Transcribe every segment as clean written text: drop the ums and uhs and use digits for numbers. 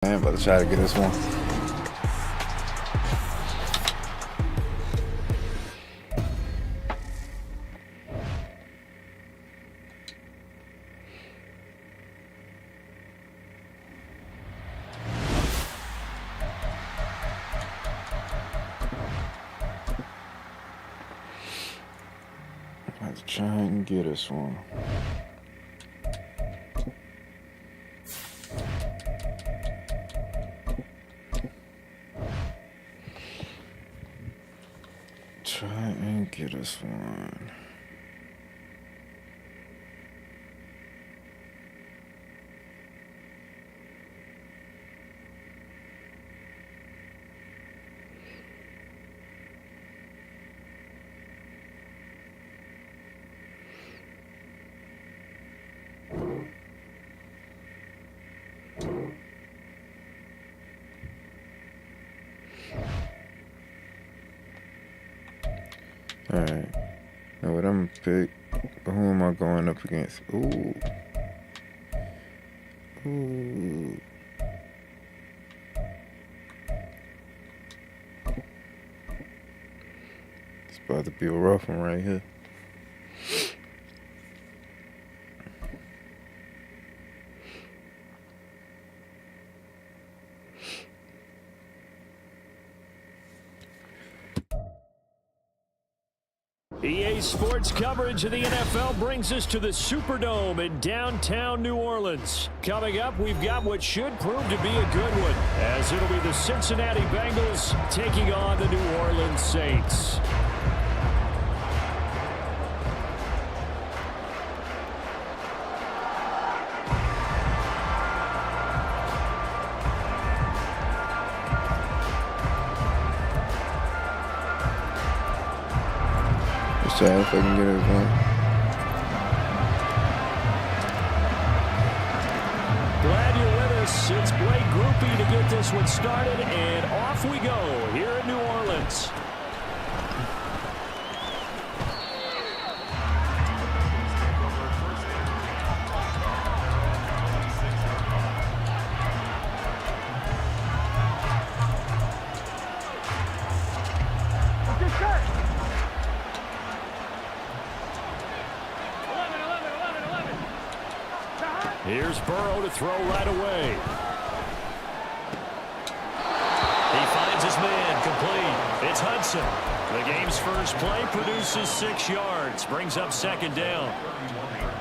I'm about to try to get this one. Let's try and get this one. Try and get us one. Alright, now what I'm gonna pick, but who am I going up against? Ooh. It's about to be a rough one right here. EA Sports coverage of the NFL brings us to the Superdome in downtown New Orleans. Coming up, we've got what should prove to be a good one, as it'll be the Cincinnati Bengals taking on the New Orleans Saints. Try if I can get it one. Glad you're with us. It's Blake Groupie to get this one started, and off we go here in New Orleans. Here's Burrow to throw right away. He finds his man complete. It's Hudson. The game's first play produces 6 yards. Brings up second down.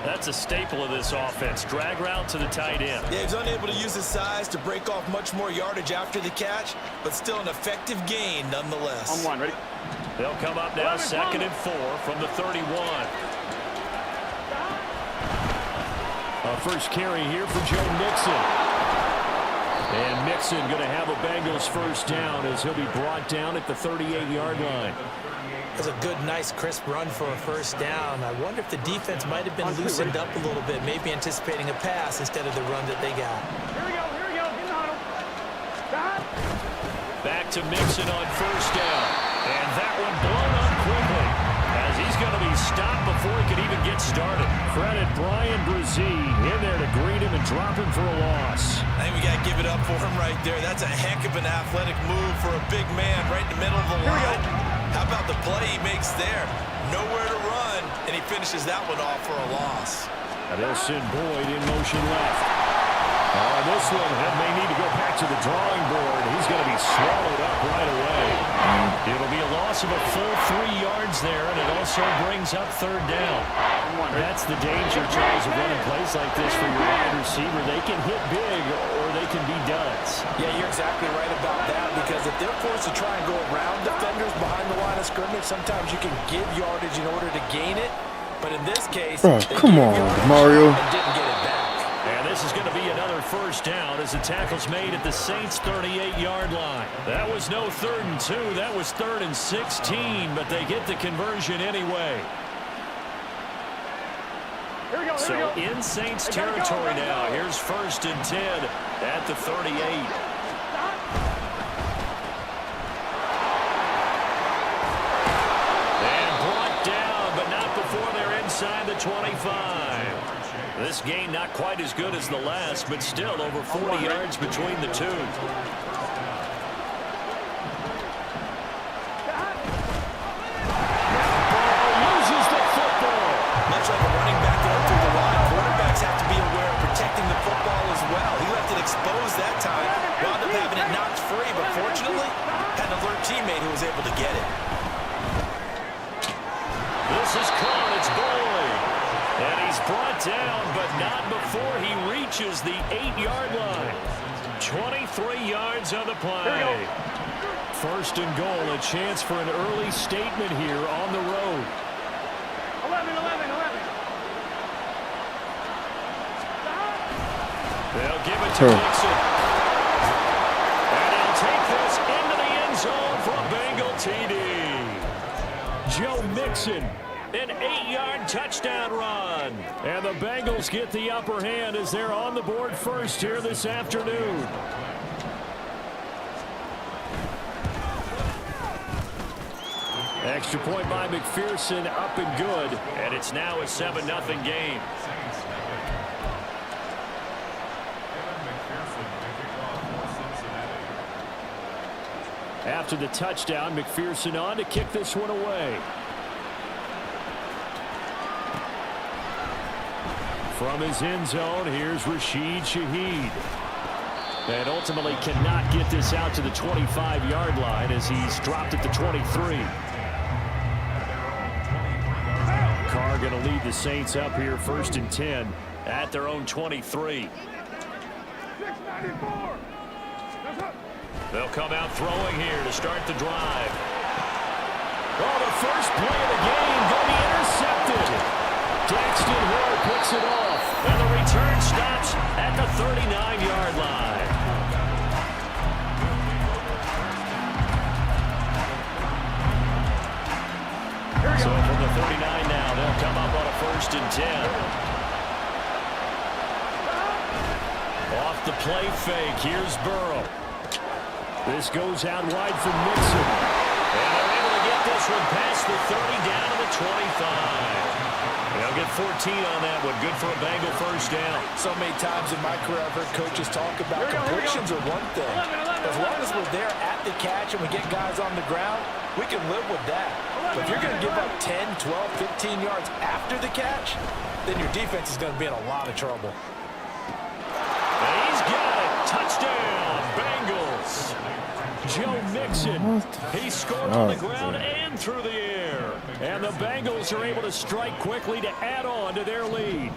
That's a staple of this offense. Drag route to the tight end. Yeah, he's unable to use his size to break off much more yardage after the catch, but still an effective gain nonetheless. On one, ready? They'll come up now 2nd and 4 from the 31. First carry here for Joe Mixon. And Mixon going to have a Bengals first down as he'll be brought down at the 38-yard line. That's a good, nice, crisp run for a first down. I wonder if the defense might have been loosened up a little bit, maybe anticipating a pass instead of the run that they got. Here we go, in the huddle. Back to Mixon on first down. And that one blown up quickly, as he's going to be stopped before he could even get started. Credit Brian Brzee in there to greet him and drop him for a loss. I think we got to give it up for him right there. That's a heck of an athletic move for a big man right in the middle of the line. How about the play he makes there? Nowhere to run, and he finishes that one off for a loss. They'll send Boyd in motion left. This one may need to go back to the drawing board. He's going to be swallowed up right away. It'll be a loss of a full 3 yards there, and it also brings up third down. That's the danger, Charles, of running plays like this for your wide receiver. They can hit big, or they can be duds. Yeah, you're exactly right about that, because if they're forced to try and go around defenders behind the line of scrimmage, sometimes you can give yardage in order to gain it. But in this case, come on, Mario. And didn't get it back. And this is going to be another first down as the tackle's made at the Saints' 38-yard line. That was no 3rd and 2. That was 3rd and 16, but they get the conversion anyway. Here we go, So in Saints territory now. Here's 1st and 10 at the 38. And brought down, but not before they're inside the 25. This gain not quite as good as the last, but still over 40 yards between the two. Loses the football. Much like a running back going through the line, quarterbacks have to be aware of protecting the football as well. He left it exposed that time, wound up having it knocked free, but fortunately, had an alert teammate who was able to get it. This is caught. It's Boyd. And he's brought down, but not before he reaches the 8-yard line. 23 yards on the play. First and goal, a chance for an early statement here on the road. 11. They'll give it to Mixon. And he'll take this into the end zone for a Bengal TD. Joe Mixon, an 8-yard touchdown run. And the Bengals get the upper hand as they're on the board first here this afternoon. Extra point by McPherson, up and good. And it's now a 7-0 game. After the touchdown, McPherson on to kick this one away. From his end zone, here's Rashid Shaheed. And ultimately cannot get this out to the 25-yard line as he's dropped at the 23. Carr going to lead the Saints up here first and 10 at their own 23. They'll come out throwing here to start the drive. Oh, the first play of the game going to be intercepted. Daxton Hill picks it off, and the return stops at the 39-yard line. So from the 39 now, they'll come up on a first and 10. Off the play fake, here's Burrow. This goes out wide for Mixon. And they're able to get this one past the 30 down to the 25. They'll get 14 on that one. Good for a Bengal first down. So many times in my career I've heard coaches talk about completions are one thing. As long as we're there at the catch and we get guys on the ground, we can live with that. But if you're going to give up 10, 12, 15 yards after the catch, then your defense is going to be in a lot of trouble. And he's got it. Touchdown, Bengals. Joe Mixon, he scored on the ground and through the air. And the Bengals are able to strike quickly to add on to their lead.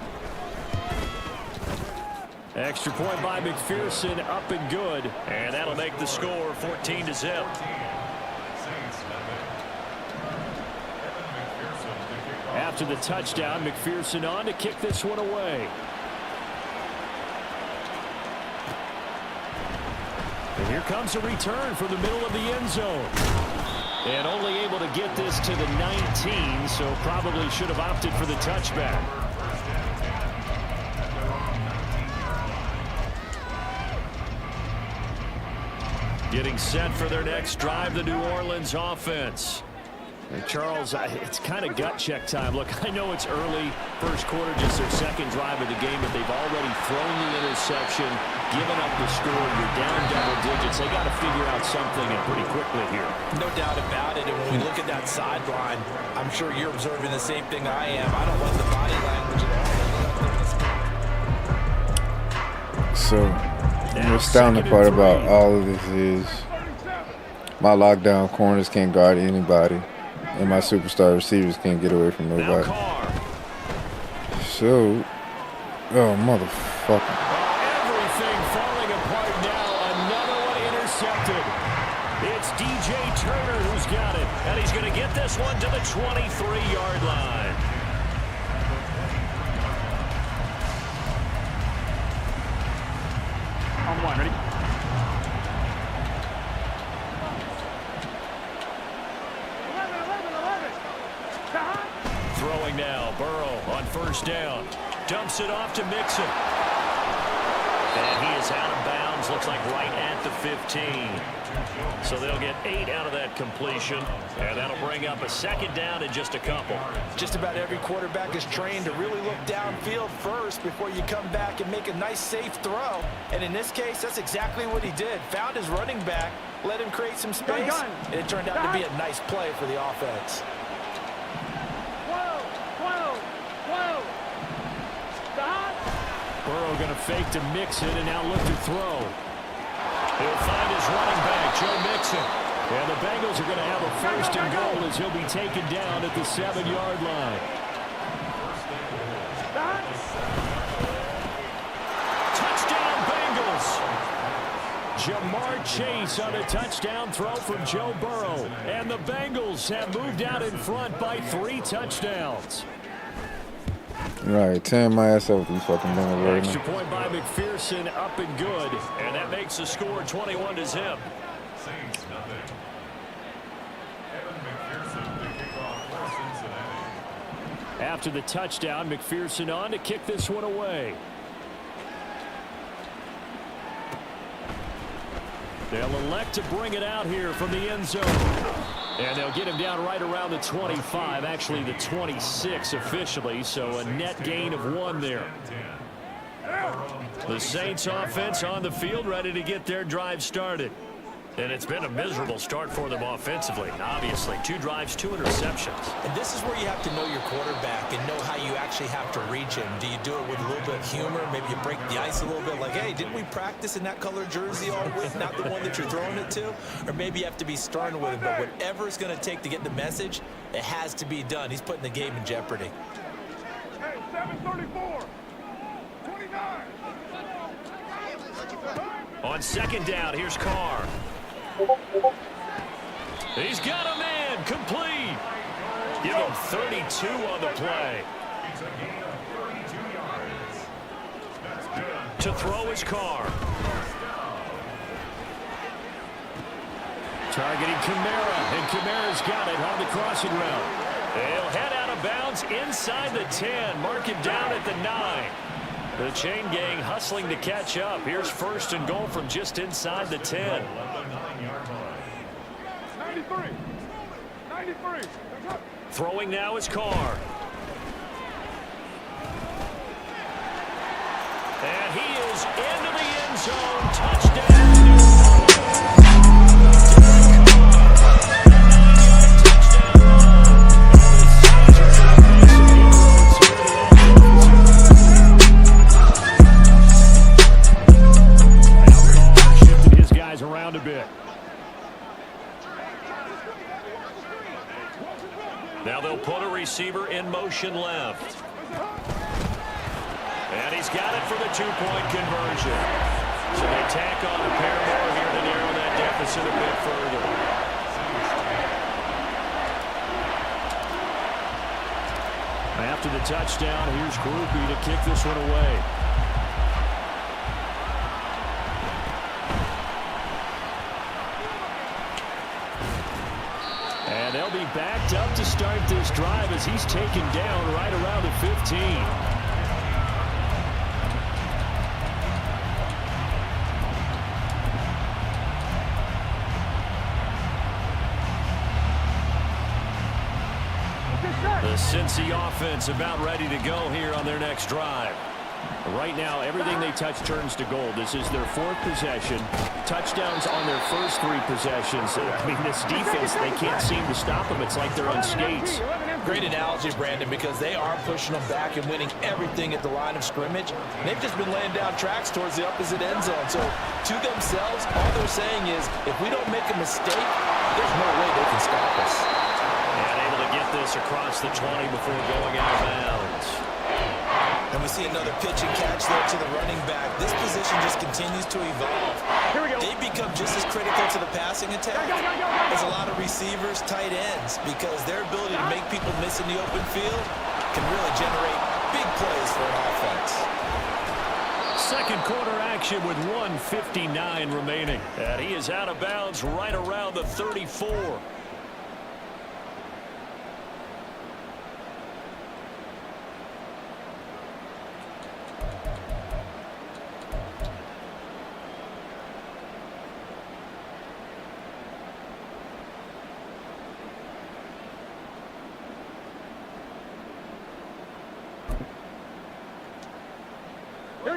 Extra point by McPherson, up and good. And that'll make the score 14-0. After the touchdown, McPherson on to kick this one away. And here comes a return from the middle of the end zone. And only able to get this to the 19, so probably should have opted for the touchback. Getting set for their next drive, the New Orleans offense. And Charles, it's kind of gut check time. Look, I know it's early, first quarter, just their second drive of the game, but they've already thrown the interception, given up the score. You're down double digits. They got to figure out something and pretty quickly here. No doubt about it. And when we look at that sideline, I'm sure you're observing the same thing I am. I don't like the body language at all. So, the astounding part about all of this is my lockdown corners can't guard anybody. And my superstar receivers can't get away from nobody. So, oh, motherfucker. Everything falling apart now. Another one intercepted. It's DJ Turner who's got it. And he's going to get this one to the 23-yard line. On one, ready? Throwing now, Burrow on first down. Dumps it off to Mixon. And he is out of bounds distance looks like right at the 15. So they'll get 8 out of that completion, and that'll bring up a second down in just a couple. Just about every quarterback is trained to really look downfield first before you come back and make a nice, safe throw. And in this case, that's exactly what he did. Found his running back, let him create some space, and it turned out to be a nice play for the offense. Burrow going to fake to Mixon and now look to throw. He'll find his running back, Joe Mixon. And the Bengals are going to have a first and goal as he'll be taken down at the 7-yard line. Touchdown, Bengals. Jamar Chase on a touchdown throw from Joe Burrow. And the Bengals have moved out in front by 3 touchdowns. Right, tearing my ass up with these fucking Bengals right Extra now. point by McPherson, up and good. And that makes the score 21-0. After the touchdown, McPherson on to kick this one away. They'll elect to bring it out here from the end zone. And they'll get him down right around the 25, actually the 26 officially, so a net gain of 1 there. The Saints offense on the field, ready to get their drive started. And it's been a miserable start for them offensively. Obviously, 2 drives, 2 interceptions. And this is where you have to know your quarterback and know how you actually have to reach him. Do you do it with a little bit of humor? Maybe you break the ice a little bit, like, hey, didn't we practice in that color jersey all week, not the one that you're throwing it to? Or maybe you have to be stern with him. But whatever it's going to take to get the message, it has to be done. He's putting the game in jeopardy. Hey, 734. 29. On second down, here's Carr. He's got a man, complete. Give him 32 on the play. To throw his Carr. Targeting Kamara, and Kamara's got it on the crossing route. They'll head out of bounds inside the 10, mark it down at the 9. The chain gang hustling to catch up. Here's first and goal from just inside the 10. 93. 93. Throwing now is Carr. And he is into the end zone. Touchdown. Around a bit. Now they'll put a receiver in motion left. And he's got it for the 2-point conversion. So they tack on a pair more here to narrow that deficit a bit further. After the touchdown, here's Groupie to kick this one away. And they'll be backed up to start this drive as he's taken down right around the 15. The Cincy offense about ready to go here on their next drive. Right now, everything they touch turns to gold. This is their 4th possession. Touchdowns on their first 3 possessions. I mean, this defense, they can't seem to stop them. It's like they're on skates. Great analogy, Brandon, because they are pushing them back and winning everything at the line of scrimmage. They've just been laying down tracks towards the opposite end zone. So, to themselves, all they're saying is, if we don't make a mistake, there's no way they can stop us. And able to get this across the 20 before going out of bounds. And we see another pitch and catch there to the running back. This position just continues to evolve. They become just as critical to the passing attack as a lot of receivers, tight ends, because their ability to make people miss in the open field can really generate big plays for an offense. Second quarter action with 1:59 remaining. And he is out of bounds right around the 34.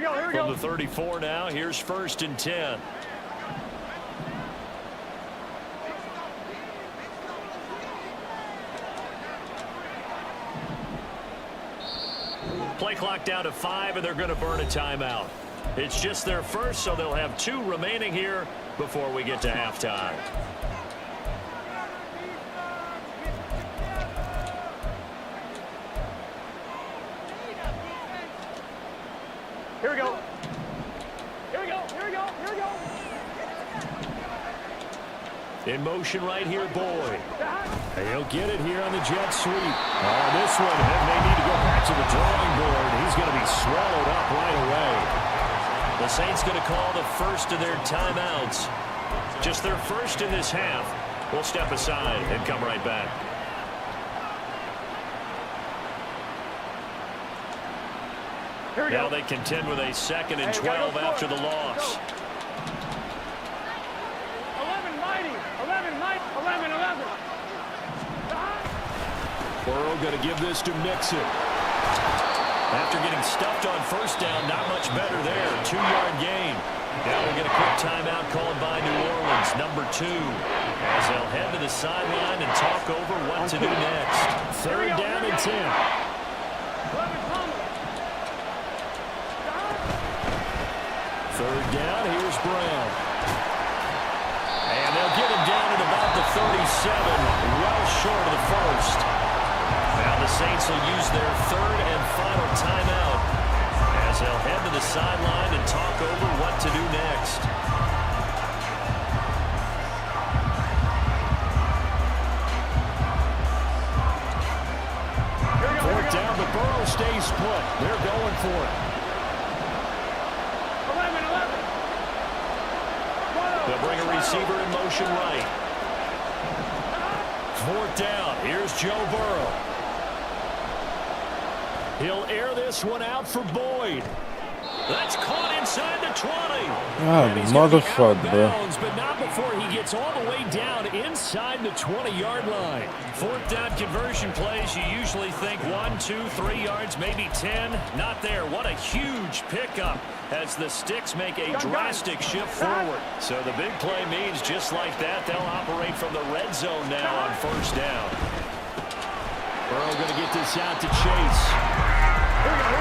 From the 34 now, here's 1st and 10. Play clock down to 5, and they're going to burn a timeout. It's just their first, so they'll have 2 remaining here before we get to halftime. Here we go. Here we go. Here we go. Here we go. In motion right here, Boyd. He'll get it here on the jet sweep. Oh, this one may need to go back to the drawing board. He's going to be swallowed up right away. The Saints going to call the first of their timeouts. Just their first in this half. We'll step aside and come right back. Now they contend with a 2nd and 12 after the loss. 11. Burrow going to give this to Mixon. After getting stuffed on 1st down, not much better there. 2-yard gain. Now we'll get a quick timeout called by New Orleans, number 2. As they'll head to the sideline and talk over what to do next. 3rd down and 10. 3rd down, here's Brown. And they'll get him down at about the 37, well short of the 1st. Now the Saints will use their 3rd and final timeout as they'll head to the sideline and talk over what to do next. Fourth down, but Burrow stays put. They're going for it. 11. They'll bring a receiver in motion right. 4th down. Here's Joe Burrow. He'll air this one out for Boyd. That's caught inside the 20. Oh, motherfucker, bro. But not before he gets all the way down inside the 20-yard line. 4th down conversion plays, you usually think 1, 2, 3 yards, maybe 10. Not there. What a huge pickup as the sticks make a drastic shift forward. So the big play means just like that, they'll operate from the red zone now on 1st down. Burrow going to get this out to Chase.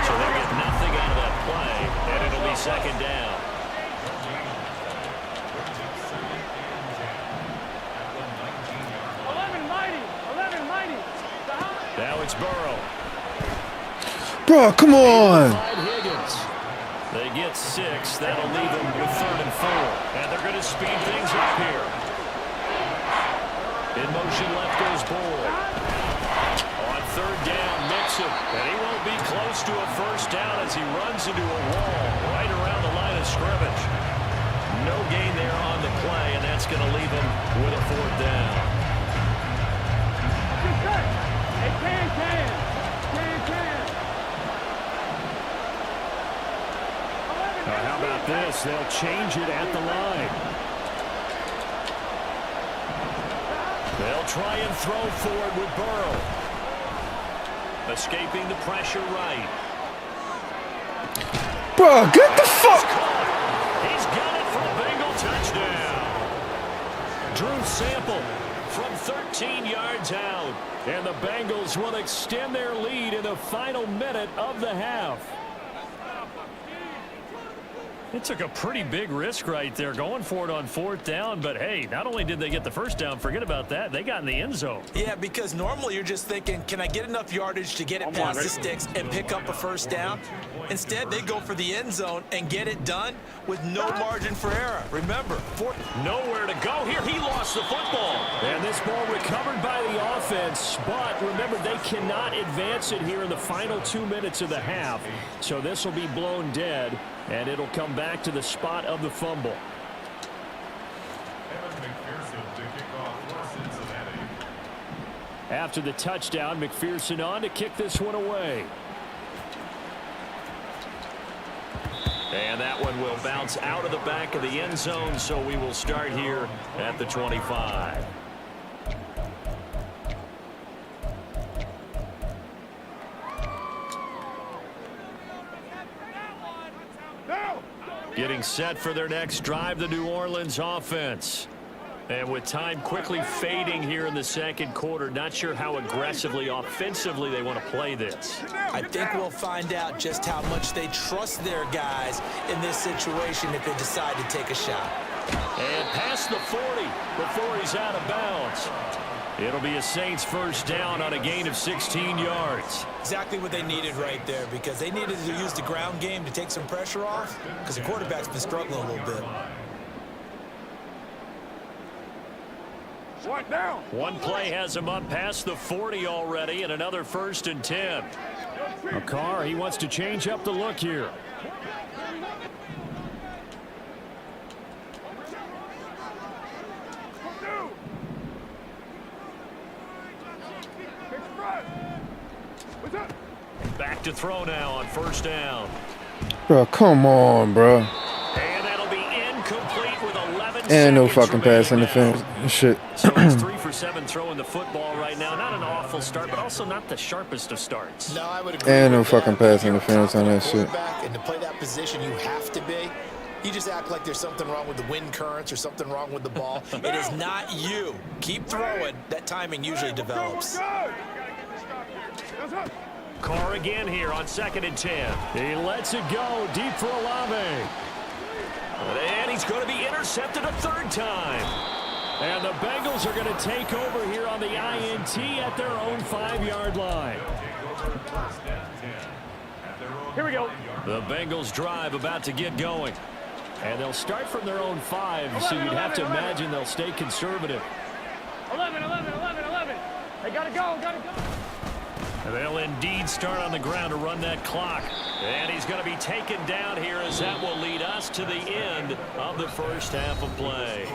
So they'll get nothing out of that play, and it'll be 2nd down. Now it's Burrow. Bro, come on. Higgins. They get 6. That'll leave them with 3rd and 4. And they're going to speed things up here. In motion left goes Boyd. On 3rd down, Mixon. And he won't be close to a 1st down as he runs into a wall right around the line of scrimmage. No gain there on the play, and that's going to leave him with a 4th down. How about this? They'll change it at the line. They'll try and throw forward with Burrow. Escaping the pressure right. Bro, get the fuck. He's got it for a Bengal touchdown. Drew Sample from 13 yards out. And the Bengals will extend their lead in the final minute of the half. It took a pretty big risk right there going for it on 4th down. But, hey, not only did they get the 1st down, forget about that, they got in the end zone. Yeah, because normally you're just thinking, can I get enough yardage to get it past the sticks and pick up a 1st down? Instead, they go for the end zone and get it done with no margin for error. Remember, nowhere to go here. He lost the football. And this ball recovered by the offense. But remember, they cannot advance it here in the final 2 minutes of the half. So this will be blown dead, and it'll come back to the spot of the fumble. After the touchdown, McPherson on to kick this one away. And that one will bounce out of the back of the end zone, so we will start here at the 25. Getting set for their next drive, the New Orleans offense. And with time quickly fading here in the second quarter, not sure how aggressively, offensively they want to play this. I think we'll find out just how much they trust their guys in this situation if they decide to take a shot. And past the 40 before he's out of bounds. It'll be a Saints first down on a gain of 16 yards. Exactly what they needed right there, because they needed to use the ground game to take some pressure off, because the quarterback's been struggling a little bit. One play has him up past the 40 already, and another 1st and 10. Carr, he wants to change up the look here. Back to throw now on 1st down. Bro, come on, bro. And that'll be incomplete with 11 And no seconds fucking pass interference. Shit. So he's 3 for 7 throwing the football right now. Not an awful start, but also not the sharpest of starts. No, I would agree. And no fucking pass interference on that shit. And to play that position, you have to be. You just act like there's something wrong with the wind currents or something wrong with the ball. It is not you. Keep throwing. That timing usually develops. Carr again here on 2nd and 10. He lets it go deep for Olave. And he's going to be intercepted a 3rd time. And the Bengals are going to take over here on the INT at their own 5-yard line. Here we go. The Bengals drive about to get going. And they'll start from their own 5, so you'd have to imagine they'll stay conservative. 11. They gotta go. They'll indeed start on the ground to run that clock. And he's going to be taken down here, as that will lead us to the end of the first half of play.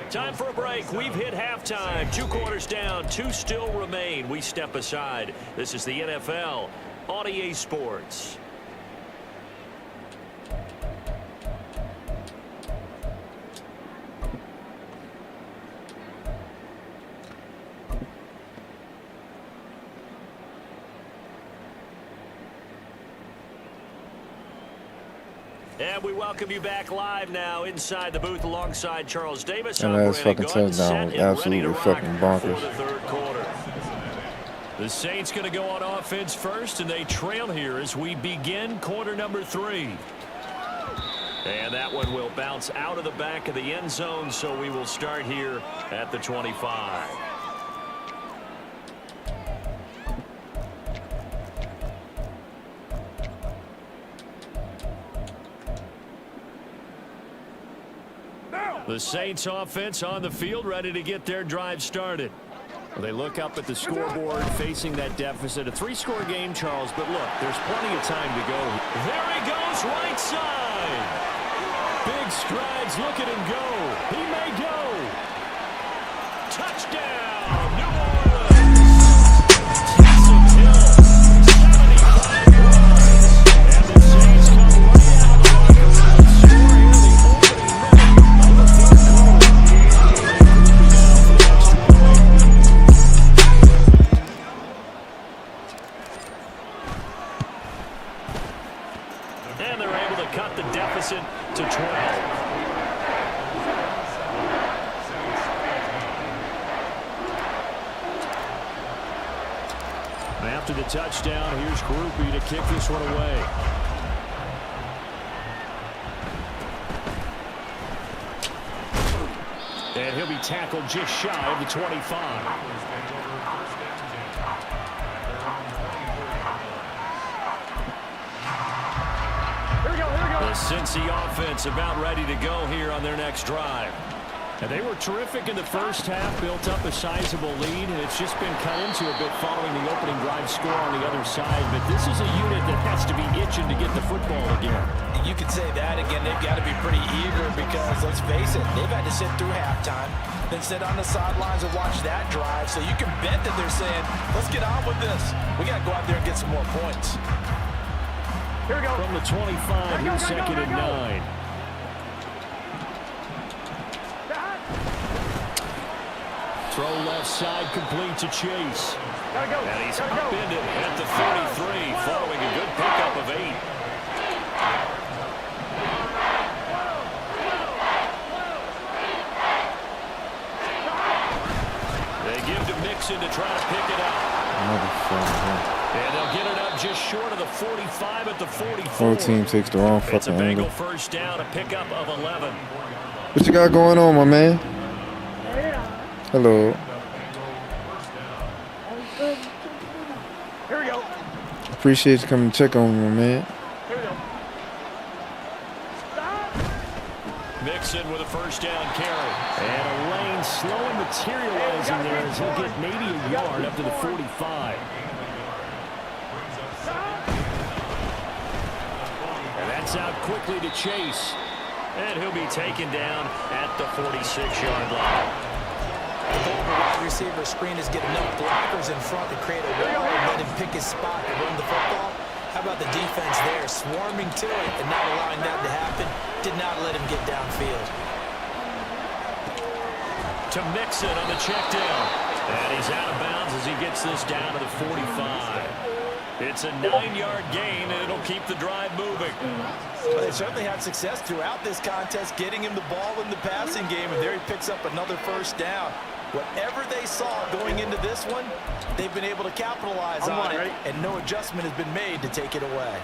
Time for a break. We've hit halftime. 2 quarters down, 2 still remain. We step aside. This is the NFL on EA Sports. And we welcome you back live now inside the booth alongside Charles Davis. And last fucking touchdown was absolutely fucking bonkers. The 3rd quarter. The Saints going to go on offense first, and they trail here as we begin quarter number 3. And that one will bounce out of the back of the end zone, so we will start here at the 25. The Saints offense on the field, ready to get their drive started. They look up at the scoreboard, facing that deficit. A 3-score game, Charles, but look, there's plenty of time to go. There he goes, right side. Big strides, look at him go. He may go. Touchdown, New Orleans. Taysom Hill, 75 yards. And the Saints come right out of the locker room and score here in the opening minute of the 3rd quarter. And they're able to cut the deficit to 12. After the touchdown, here's Groupie to kick this one away. And he'll be tackled just shy of the 25. The Cincy offense about ready to go here on their next drive. And they were terrific in the first half, built up a sizable lead, and it's just been cut into a bit following the opening drive score on the other side. But this is a unit that has to be itching to get the football again. You could say that again. They've got to be pretty eager because, let's face it, they've had to sit through halftime, then sit on the sidelines and watch that drive. So you can bet that they're saying, let's get on with this. We got to go out there and get some more points. Here we go. From the 25, here's 2nd and 9. Throw left side, complete to Chase. And he's upended at the 33, following a good pickup of 8. Mixon to try to pick it up. And they'll get it up just short of the 45 at the 44. Whole team takes the wrong It's a fucking Bengal angle. first down, a pickup of 11. What you got going on, my man? Hello. Here we go. Appreciate you coming to check on me, my man. Here we go. Mixon with a first down carry. And a lane slowly materializing there as he'll get maybe a yard up to the 45. And that's out quickly to Chase. And he'll be taken down at the 46-yard line. The goal of the wide receiver screen is get enough blockers in front to create a wall and let him pick his spot to run the football. How about the defense there, swarming to it and not allowing that to happen? Did not let him get downfield. To Mixon on the check down. And he's out of bounds as he gets this down to the 45. It's a 9-yard gain, and it'll keep the drive moving. Well, they certainly had success throughout this contest, getting him the ball in the passing game, and there he picks up another first down. Whatever they saw going into this one, they've been able to capitalize on it, and no adjustment has been made to take it away.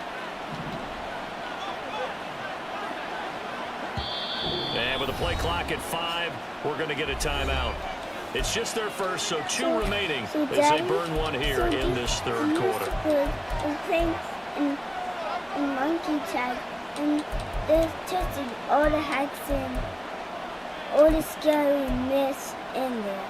And with the play clock at 5, we're going to get a timeout. It's just their first, so two remaining as they burn one here in this third quarter. And playing in monkey tag, and they're testing all the hacks and all the scary myths in there.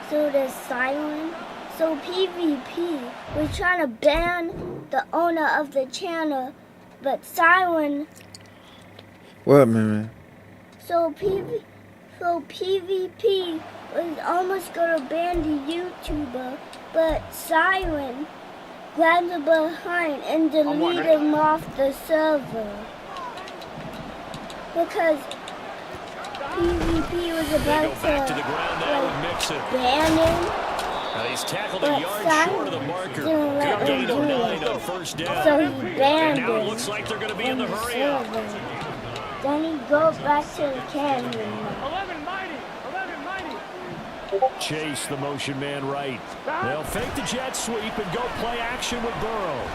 So there's silent. So PvP, we're trying to ban the owner of the channel, but Siren. What, man? So PvP was almost gonna ban the YouTuber, but Siren grabbed him behind and deleted him off the server because PvP was about back to the ground now with Mixon. Ban him. He's tackled But a yard short of the marker. didn't let Good him gain do of it. 9 on first down. So he And banned now it him looks like they're going to be in from the the hurry up. server. Then he goes back to the canyon. 11 mighty. 11 mighty. Chase the motion man right. They'll fake the jet sweep and go play action with Burrow.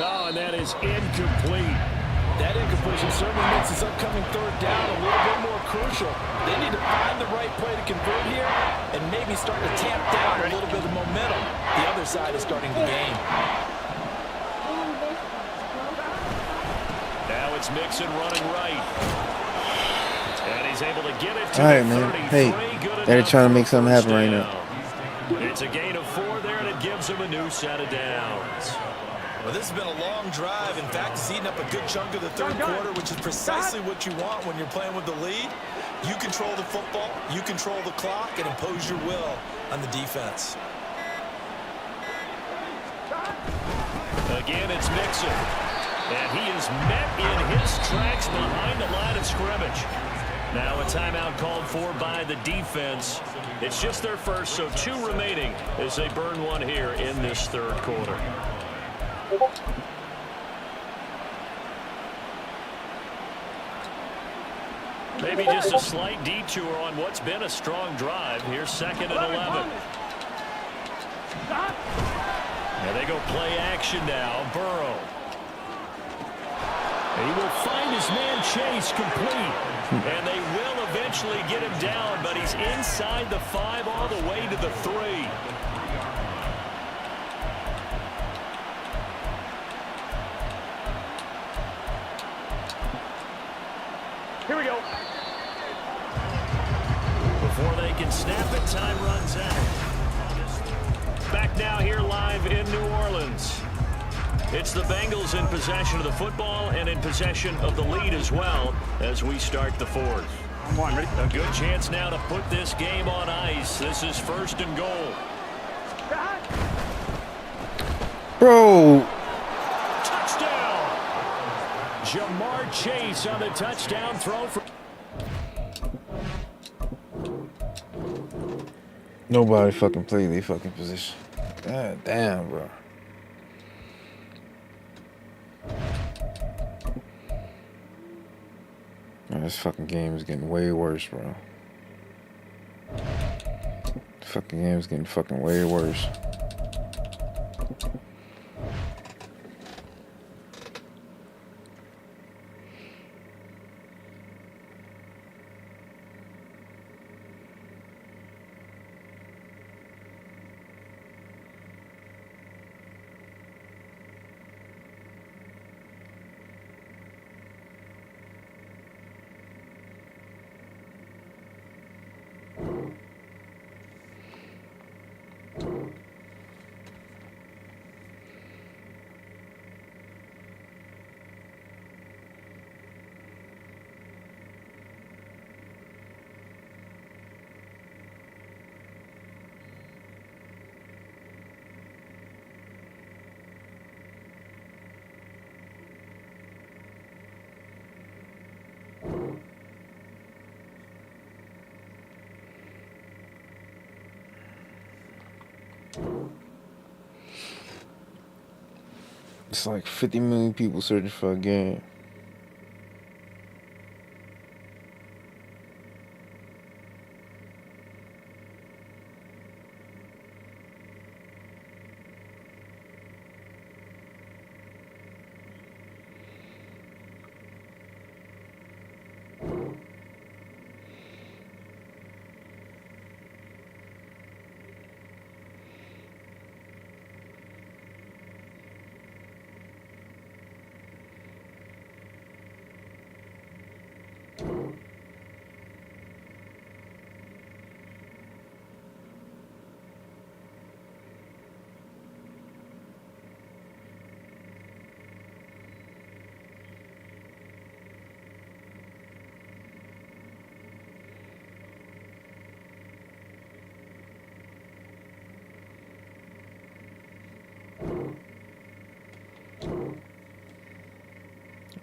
Oh, and that is incomplete. That incompletion certainly makes this upcoming third down a little bit more crucial. They need to find the right play to convert here and maybe start to tamp down a little bit of momentum. The other side is starting to gain. Now it's Mixon running right. And he's able to get it to All right, the man. 33. Hey, Good they're enough trying to for make something first happen right down. now. It's a gain of 4 there, and it gives him a new set of downs. Well, this has been a long drive. In fact, it's eaten up a good chunk of the third quarter, which is precisely what you want when you're playing with the lead. You control the football, you control the clock, and impose your will on the defense. Again, it's Mixon. And he is met in his tracks behind the line of scrimmage. Now a timeout called for by the defense. It's just their first, so 2 remaining as they burn one here in this third quarter. Maybe just a slight detour on what's been a strong drive. Here's 2nd and 11. And they go play action now. Burrow. He will find his man Chase complete. And they will eventually get him down, but he's inside the 5 all the way to the 3. Here we go. Before they can snap it, time runs out. Back now here live in New Orleans. It's the Bengals in possession of the football and in possession of the lead as well as we start the 4th. A good chance now to put this game on ice. This is 1st and goal. Bro. Touchdown! Jamar Chase on the touchdown throw for... Nobody fucking played their fucking position. God damn, bro. Oh, this fucking game is getting way worse, bro. Fucking game's getting fucking way worse. It's like 50 million people searching for a game.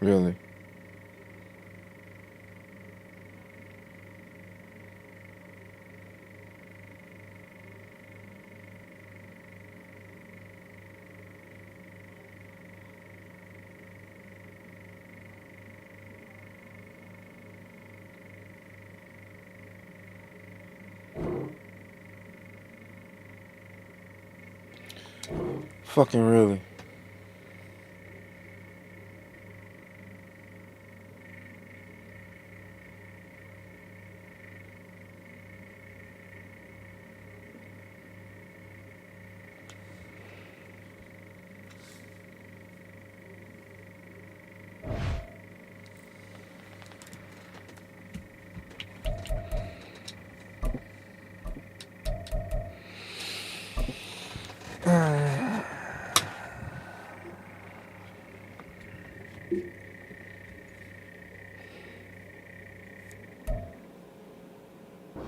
Really? Fucking really?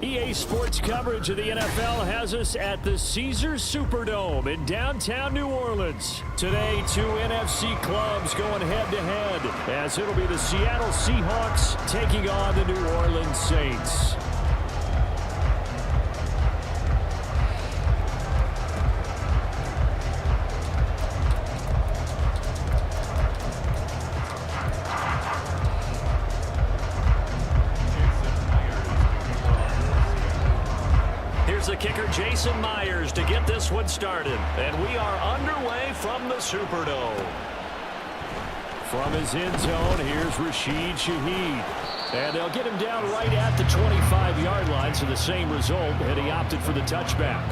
EA Sports coverage of the NFL has us at the Caesars Superdome in downtown New Orleans. Today, two NFC clubs going head-to-head, as it'll be the Seattle Seahawks taking on the New Orleans Saints. The kicker Jason Myers to get this one started, and we are underway from the Superdome. From his end zone, here's Rashid Shaheed, and they'll get him down right at the 25-yard line, so the same result, and he opted for the touchback.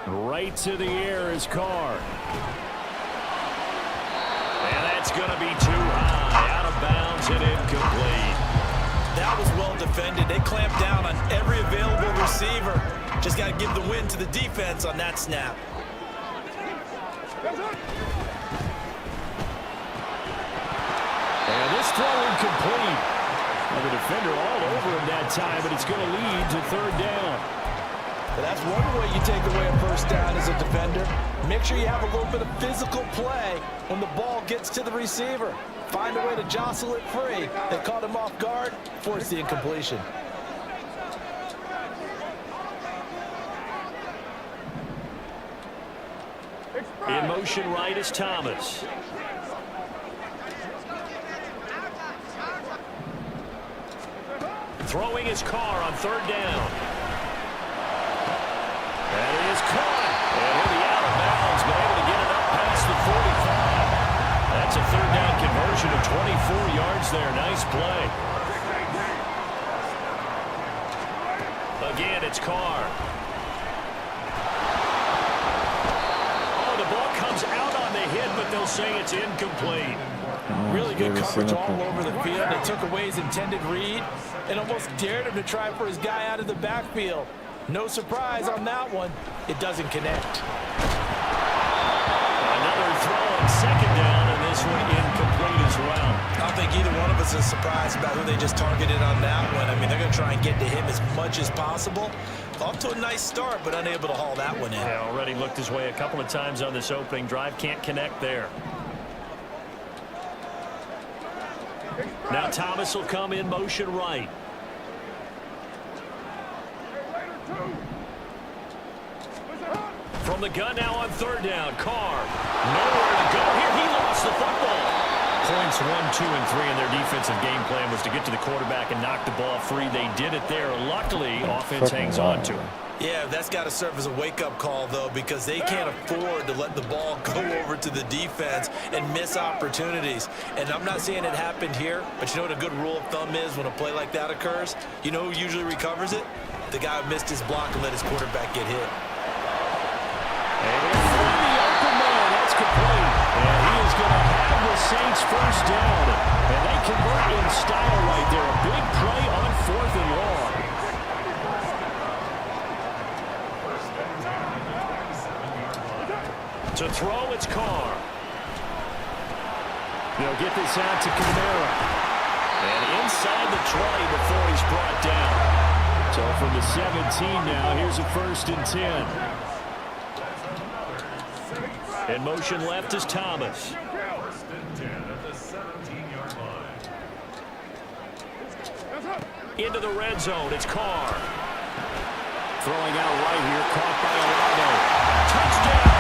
Right to the air is Carr. And that's going to be too high, out of bounds and incomplete. That was well defended. They clamped down on every available receiver. Just got to give the win to the defense on that snap. And this throw incomplete. Well, the defender all over him that time, but it's going to lead to third down. But that's one way you take away a first down as a defender. Make sure you have a little bit of physical play when the ball gets to the receiver. Find a way to jostle it free. They caught him off guard, forced the incompletion. In motion right is Thomas. Throwing his car on third down. That is caught. And he'll be out of bounds, but able to get it up past the 45. That's a third down conversion of 24 yards there. Nice play. Again, it's Carr. Oh, the ball comes out on the hit, but they'll say it's incomplete. Really good coverage all over the field. They took away his intended read and almost dared him to try for his guy out of the backfield. No surprise on that one. It doesn't connect. Another throw on second down, and this one incomplete as well. I don't think either one of us is surprised about who they just targeted on that one. I mean, they're going to try and get to him as much as possible. Off to a nice start, but unable to haul that one in. Yeah, already looked his way a couple of times on this opening drive. Can't connect there. Now Thomas will come in motion right. From the gun now on third down. Carr. Nowhere to go here. He lost the football. Points 1, 2, and 3 in their defensive game plan was to get to the quarterback and knock the ball free. They did it there. Luckily, offense hangs on to him. Yeah, that's got to serve as a wake-up call, though, because they can't afford to let the ball go over to the defense and miss opportunities. And I'm not saying it happened here, but you know what a good rule of thumb is when a play like that occurs? You know who usually recovers it? The guy who missed his block and let his quarterback get hit. And the open man, that's complete. And he is going to have the Saints first down. And they convert in style right there. A big play on 4th and long. To throw, it's Carr. They'll get this out to Kamara. And inside the 20 before he's brought down. So from the 17 now, here's a 1st and 10. In motion left is Thomas. Into the red zone, it's Carr. Throwing out right here, caught by Alvin. Touchdown!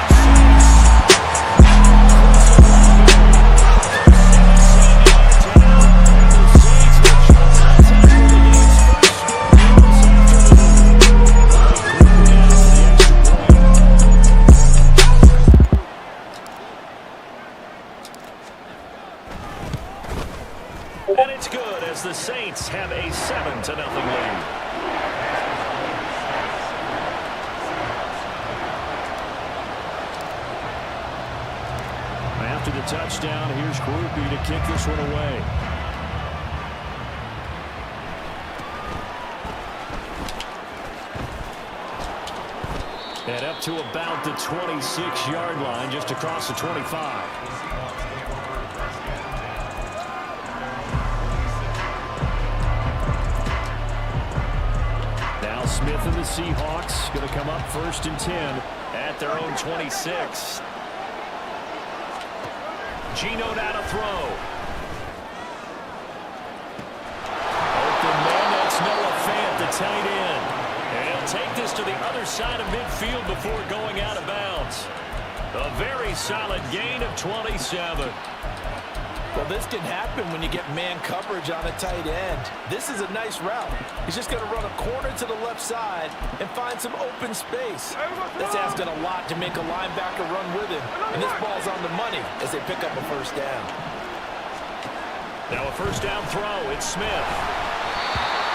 And it's good as the Saints have a 7-0 lead. After the touchdown, here's Groupie to kick this one away. And up to about the 26-yard line, just across the 25. Now Smith and the Seahawks going to come up 1st and 10 at their own 26. Geno now to throw. Open man, that's Noah Fant, the tight end. And he'll take this to the other side of midfield before going out of bounds. A very solid gain of 27. Well, this can happen when you get man coverage on a tight end. This is a nice route. He's just going to run a corner to the left side and find some open space. That's asking a lot to make a linebacker run with him. And this ball's on the money as they pick up a 1st down. Now a 1st down throw. It's Smith.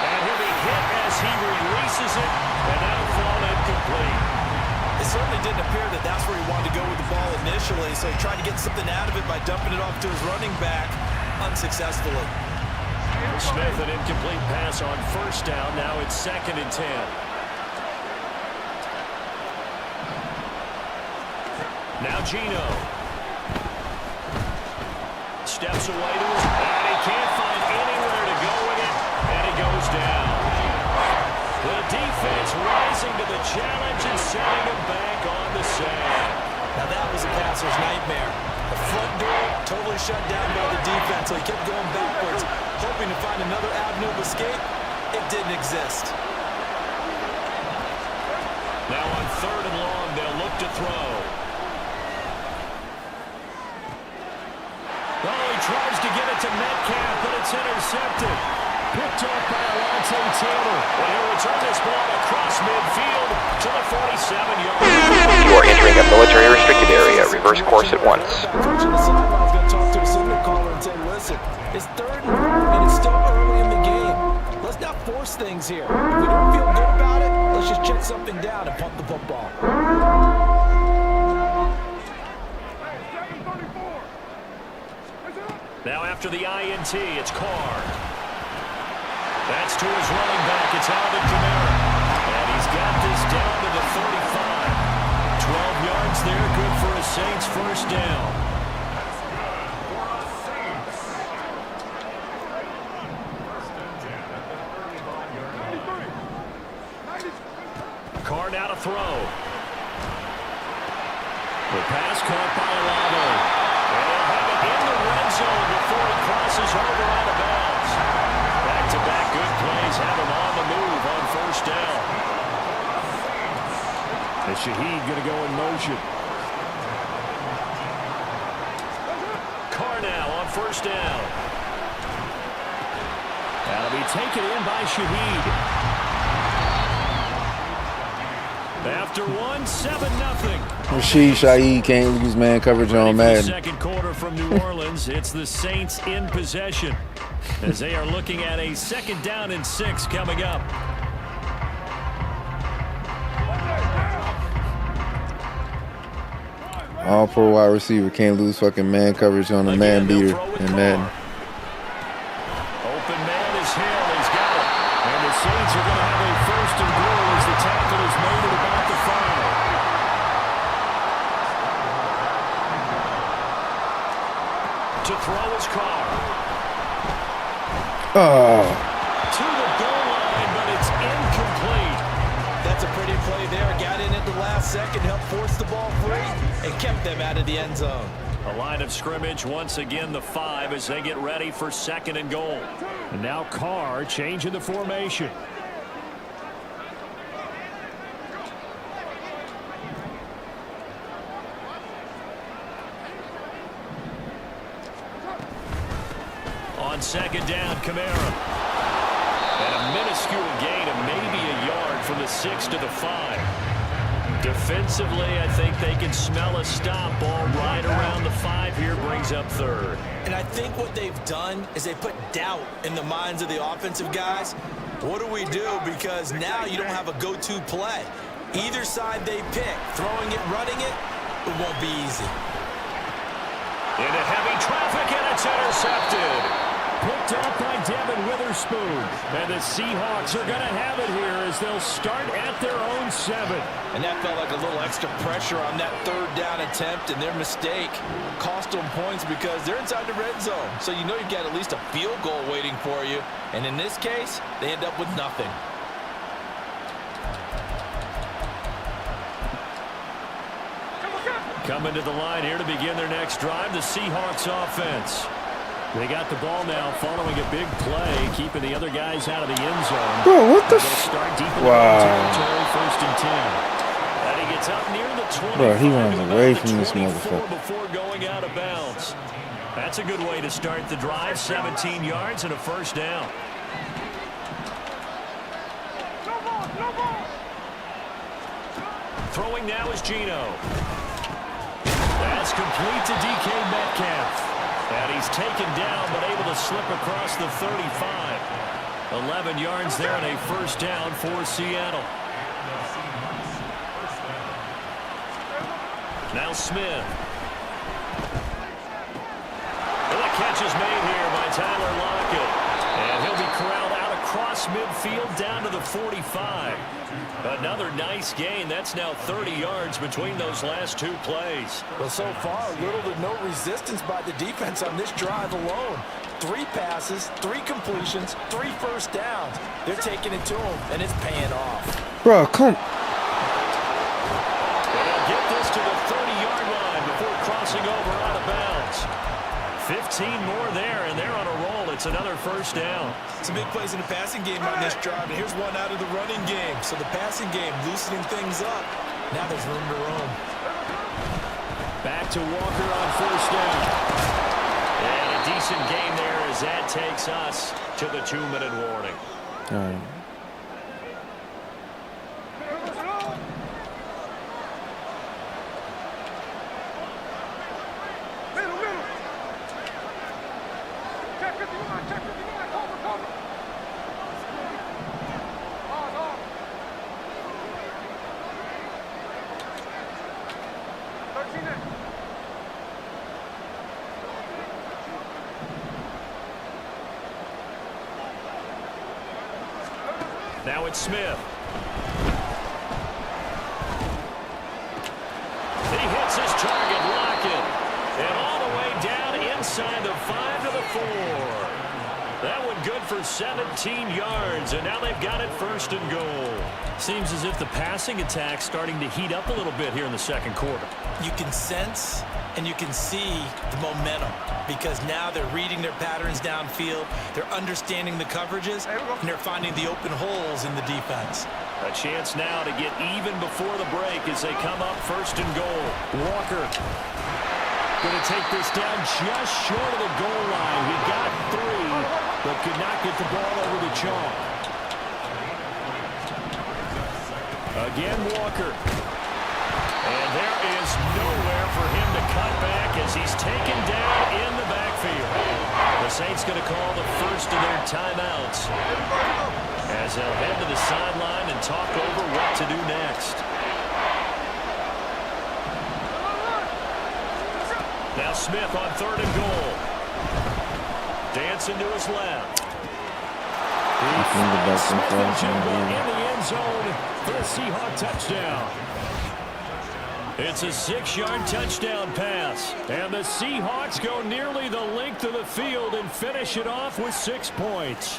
And he'll be hit as he releases it. And that'll fall incomplete. It certainly didn't appear that that's where he wanted to go with the ball initially, so he tried to get something out of it by dumping it off to his running back unsuccessfully. Smith, an incomplete pass on 1st down. Now it's 2nd and 10. Now Geno. Steps away to his... And he can't find anywhere to go with it. And he goes down. The defense rising to the challenge and sending him back on the sand. Now that was a passer's nightmare. The front door totally shut down by the defense, so he kept going backwards, hoping to find another avenue of escape. It didn't exist. Now on 3rd and long, they'll look to throw. to Metcalf, but it's intercepted. Picked off by Alvin Kamara. And he'll return this ball across midfield to the 47-yard line. You are entering a military restricted area. Reverse course at once. Coach on the sideline is going to talk to the signal caller and say, listen, it's third and it's still early in the game. Let's not force things here. If we don't feel good about it, let's just check something down and pump the football. Now after the INT, it's Carr. That's to his running back. It's Alvin Kamara. And he's got this down to the 35. 12 yards there, good for a Saints first down. Carr now to throw. The pass caught by Lavo. And he'll have it in the red zone before he crosses over out of bounds. Back-to-back good plays have him on the move on first down. And Shaheed going to go in motion. Carr now on first down. That'll be taken in by Shaheed. After 7-0. Rashid Shaheed can't lose man coverage on Madden. Second quarter from New Orleans. It's the Saints in possession as they are looking at a 2nd down and 6 coming up. All pro wide receiver can't lose fucking man coverage on a man beater in Madden. Open man is Hill. He's got it. And the Saints are going to have a 1st and goal as the tackle is made at about the 5. To throw his Carr. Oh. To the goal line, but it's incomplete. That's a pretty play there. Got in at the last second, helped force the ball free, and kept them out of the end zone. A line of scrimmage, once again the 5 as they get ready for 2nd and goal. And now Carr changing the formation. On 2nd down, Kamara. And a minuscule gain of maybe a yard from the 6 to the 5. Defensively, I think they can smell a stop. Ball right around the 5 here, brings up 3rd. And I think what they've done is they put doubt in the minds of the offensive guys. What do we do? Because now you don't have a go-to play. Either side they pick, throwing it, running it, it won't be easy. Into heavy traffic, and it's intercepted. Picked off by Devin Witherspoon. And the Seahawks are going to have it here as they'll start at their own 7. And that felt like a little extra pressure on that 3rd down attempt, and their mistake cost them points because they're inside the red zone. So you know you've got at least a field goal waiting for you. And in this case, they end up with nothing. Coming to the line here to begin their next drive, the Seahawks offense. They got the ball now following a big play, keeping the other guys out of the end zone. Bro, what the start deep in the territory, 1st and 10. And he gets up near the 20. Bro, he runs away from this motherfucker. Before going out of bounds. That's a good way to start the drive. 17 yards and a 1st down. Throwing now is Geno. That's complete to DK Metcalf. And he's taken down, but able to slip across the 35. 11 yards there and a 1st down for Seattle. Now Smith. And the catch is made here by Tyler Lockett. And he'll be corralled out across midfield down to the 45. Another nice gain. That's now 30 yards between those last 2 plays. Well, so far, little to no resistance by the defense on this drive alone. 3 passes, 3 completions, 3 1st downs. They're taking it to him, and it's paying off. Bro, come. They'll get this to the 30-yard line before crossing over out of bounds. 15 more there, and they're on a roll. It's another 1st down. Some big plays in the passing game on this drive, and here's one out of the running game. So the passing game loosening things up. Now there's room to roam. Back to Walker on 1st down. And A decent game there as that takes us to the 2-minute warning. All right. Now it's Smith. He hits his target, Lockett. And all the way down inside the 5 to the 4. That one good for 17 yards, and now they've got it 1st and goal. Seems as if the passing attack's starting to heat up a little bit here in the second quarter. You can sense and you can see the momentum because now they're reading their patterns downfield, they're understanding the coverages, and they're finding the open holes in the defense. A chance now to get even before the break as they come up 1st and goal. Walker going to take this down just short of the goal line. He got 3, but could not get the ball over the chalk. Again, Walker. And there is nowhere for him to cut back as he's taken down in the backfield. The Saints going to call the first of their timeouts as they'll head to the sideline and talk over what to do next. Now Smith on 3rd and goal. Dancing to his left. Smith in the end zone for a Seahawk touchdown. It's a 6-yard touchdown pass. And the Seahawks go nearly the length of the field and finish it off with 6 points.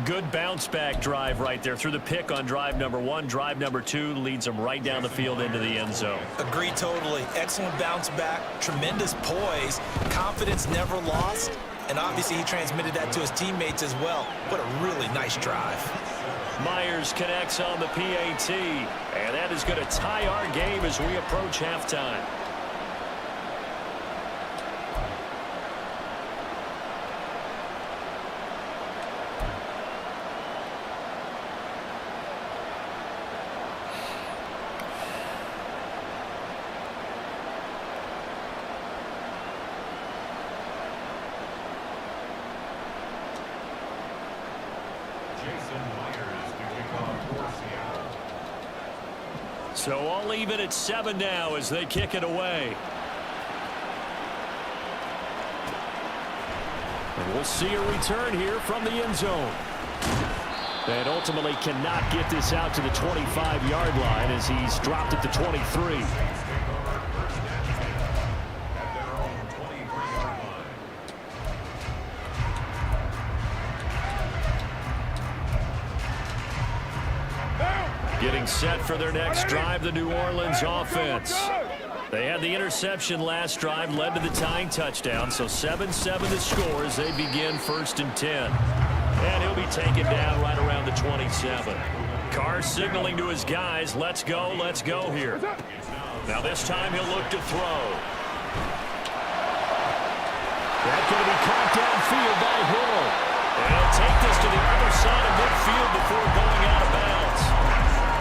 Good bounce-back drive right there through the pick on drive number 1. Drive number 2 leads them right down the field into the end zone. Agree totally. Excellent bounce back, tremendous poise, confidence never lost, and obviously he transmitted that to his teammates as well. What a really nice drive. Myers connects on the PAT, and that is going to tie our game as we approach halftime. So all even at 7 now as they kick it away. And we'll see a return here from the end zone. And ultimately cannot get this out to the 25-yard line as he's dropped at the 23. Getting set for their next drive, the New Orleans offense. They had the interception last drive, led to the tying touchdown, so 7-7 the score as they begin 1st and 10. And he'll be taken down right around the 27. Carr signaling to his guys, let's go here. Now this time he'll look to throw. That's going to be caught downfield by Hill. And he'll take this to the other side of midfield before going out of bounds.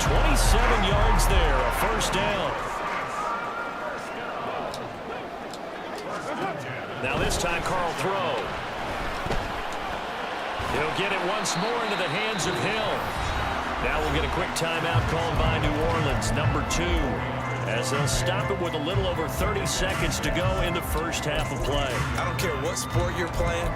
27 yards there, a 1st down. Now this time Carl throw. He'll get it once more into the hands of Hill. Now we'll get a quick timeout called by New Orleans, number 2, as they'll stop it with a little over 30 seconds to go in the first half of play. I don't care what sport you're playing.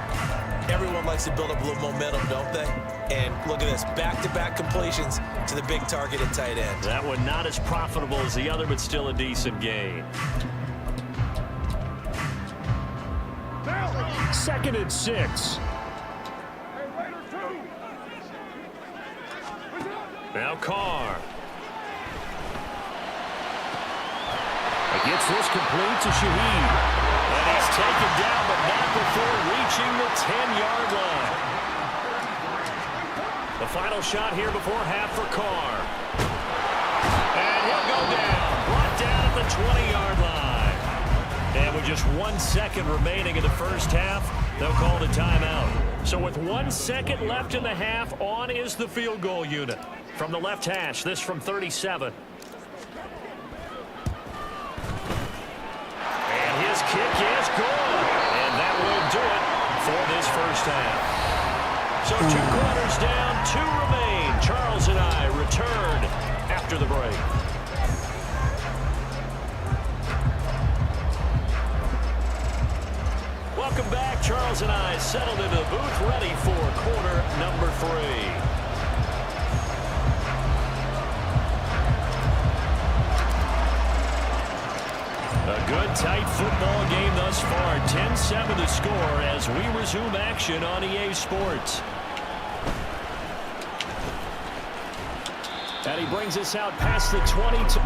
Everyone likes to build up a little momentum, don't they? And look at this, back-to-back completions to the big target at tight end. That one not as profitable as the other, but still a decent gain. 2nd and 6. Now Carr. He gets this complete to Shaheed. And he's taken down, but not before reaching the 10-yard line. The final shot here before half for Carr. And he'll go down. Brought down at the 20-yard line. And with just 1 second remaining in the first half, they'll call the timeout. So with 1 second left in the half, on is the field goal unit. From the left hash, this from 37. And his kick is good. And that will do it for this first half. So 2 quarters down, 2 remain. Charles and I return after the break. Welcome back. Charles and I settled into the booth, ready for quarter number 3. A good, tight football game thus far. 10-7 to score as we resume action on EA Sports. And he brings us out past the 22.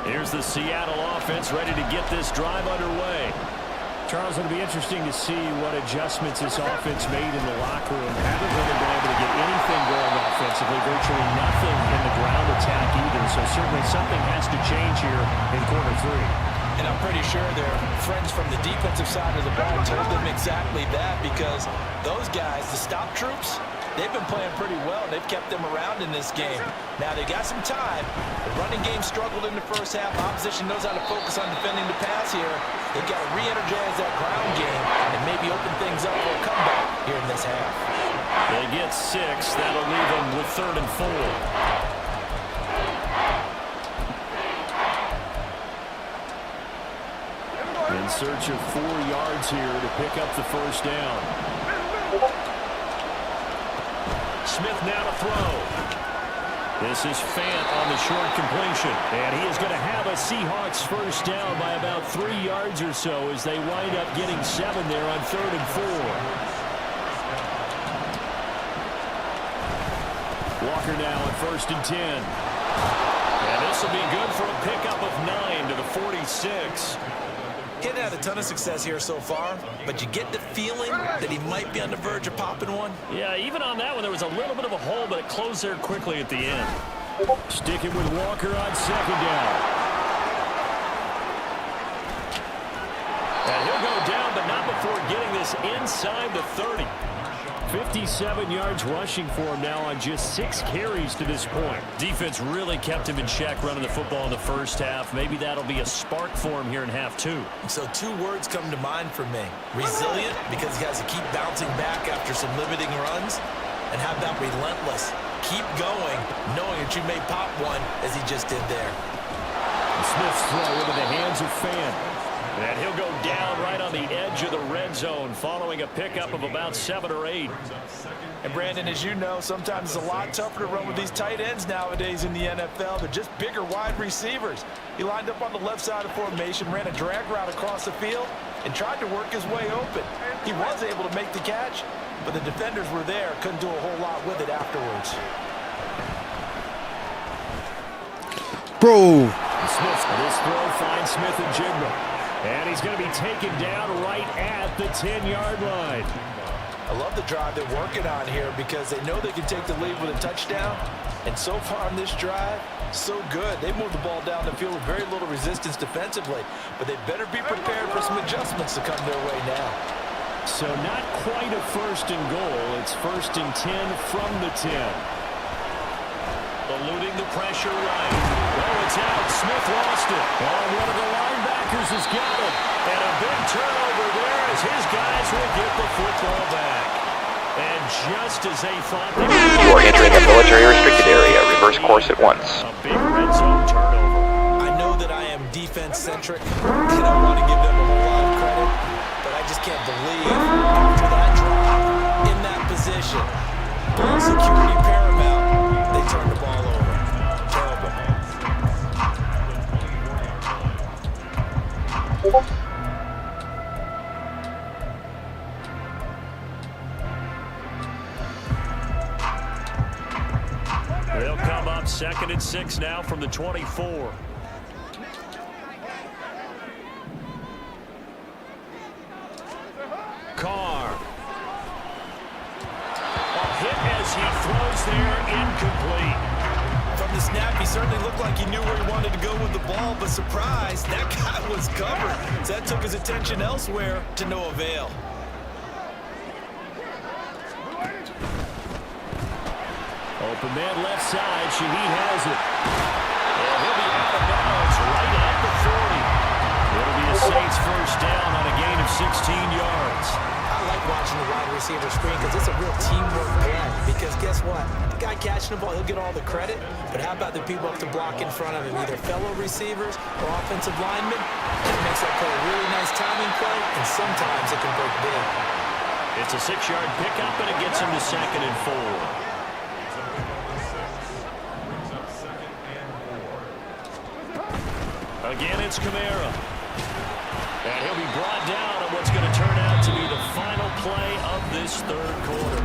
Here's the Seattle offense ready to get this drive underway. Charles, it'll be interesting to see what adjustments this offense made in the locker room. Haven't really been able to get anything going offensively, virtually nothing in the ground attack either. So certainly something has to change here in quarter 3. And I'm pretty sure their friends from the defensive side of the ball told them exactly that, because those guys, the stop troops, they've been playing pretty well. They've kept them around in this game. Now, they got some time. The running game struggled in the first half. Opposition knows how to focus on defending the pass here. They've got to re-energize that ground game and maybe open things up for a comeback here in this half. They get 6. That'll leave them with 3rd and 4. In search of 4 yards here to pick up the first down. Smith now to throw. This is Fant on the short completion. And he is going to have a Seahawks first down by about 3 yards or so as they wind up getting 7 there on 3rd and 4. Walker now at 1st and 10. And this will be good for a pickup of 9 to the 46. Getting had a ton of success here so far, but you get the feeling that he might be on the verge of popping one. Yeah, even on that one, there was a little bit of a hole, but it closed there quickly at the end. Sticking with Walker on 2nd down. And he'll go down, but not before getting this inside the 30. 57 yards rushing for him now on just 6 carries to this point. Defense really kept him in check running the football in the first half. Maybe that'll be a spark for him here in half 2. So 2 words come to mind for me. Resilient, because he has to keep bouncing back after some limiting runs. And how about relentless? Keep going, knowing that you may pop one, as he just did there. Smith's throw into the hands of Fant. And he'll go down right on the edge of the red zone following a pickup of about 7 or 8. And Brandon, as you know, sometimes it's a lot tougher to run with these tight ends nowadays in the NFL. They're just bigger wide receivers. He lined up on the left side of formation, ran a drag route across the field, and tried to work his way open. He was able to make the catch, but the defenders were there, couldn't do a whole lot with it afterwards. Bro. Smith, this throw finds Smith and Jigba. And he's going to be taken down right at the 10-yard line. I love the drive they're working on here because they know they can take the lead with a touchdown. And so far on this drive, so good. They moved the ball down the field with very little resistance defensively. But they better be prepared for some adjustments to come their way now. So not quite a 1st and goal. It's 1st and 10 from the 10. Eluding the pressure right. Oh, it's out. Smith lost it. Oh, one of the linebackers has got it. And a big turnover there as his guys will get the football back. And just as they thought they You are entering a military restricted area. Reverse course at once. a big red zone turnover. I know that I am defense-centric, and I want to give them a whole lot of credit, but I just can't believe after that drop, in that position, ball security paramount, they turned the ball over. Terrible. They'll come up 2nd and 6 now from the 24. Carr. A hit as he throws there, incomplete. From the snap, he certainly looked like he knew where he wanted to go with the ball, but surprise, that guy was covered. So that took his attention elsewhere to no avail. Open man left side. Shaheed has it. And he'll be out of bounds right at the 40. It'll be a Saints first down on a gain of 16 yards. I like watching the wide receiver screen because it's a real teamwork play. Because guess what? The guy catching the ball, he'll get all the credit. But how about the people up to block in front of him, either fellow receivers or offensive linemen? That makes that play a really nice timing play, and sometimes it can break big. It's a 6-yard pickup, and it gets him to 2nd and 4. Again, it's Kamara. And he'll be brought down on what's going to turn out to be the final play of this 3rd quarter.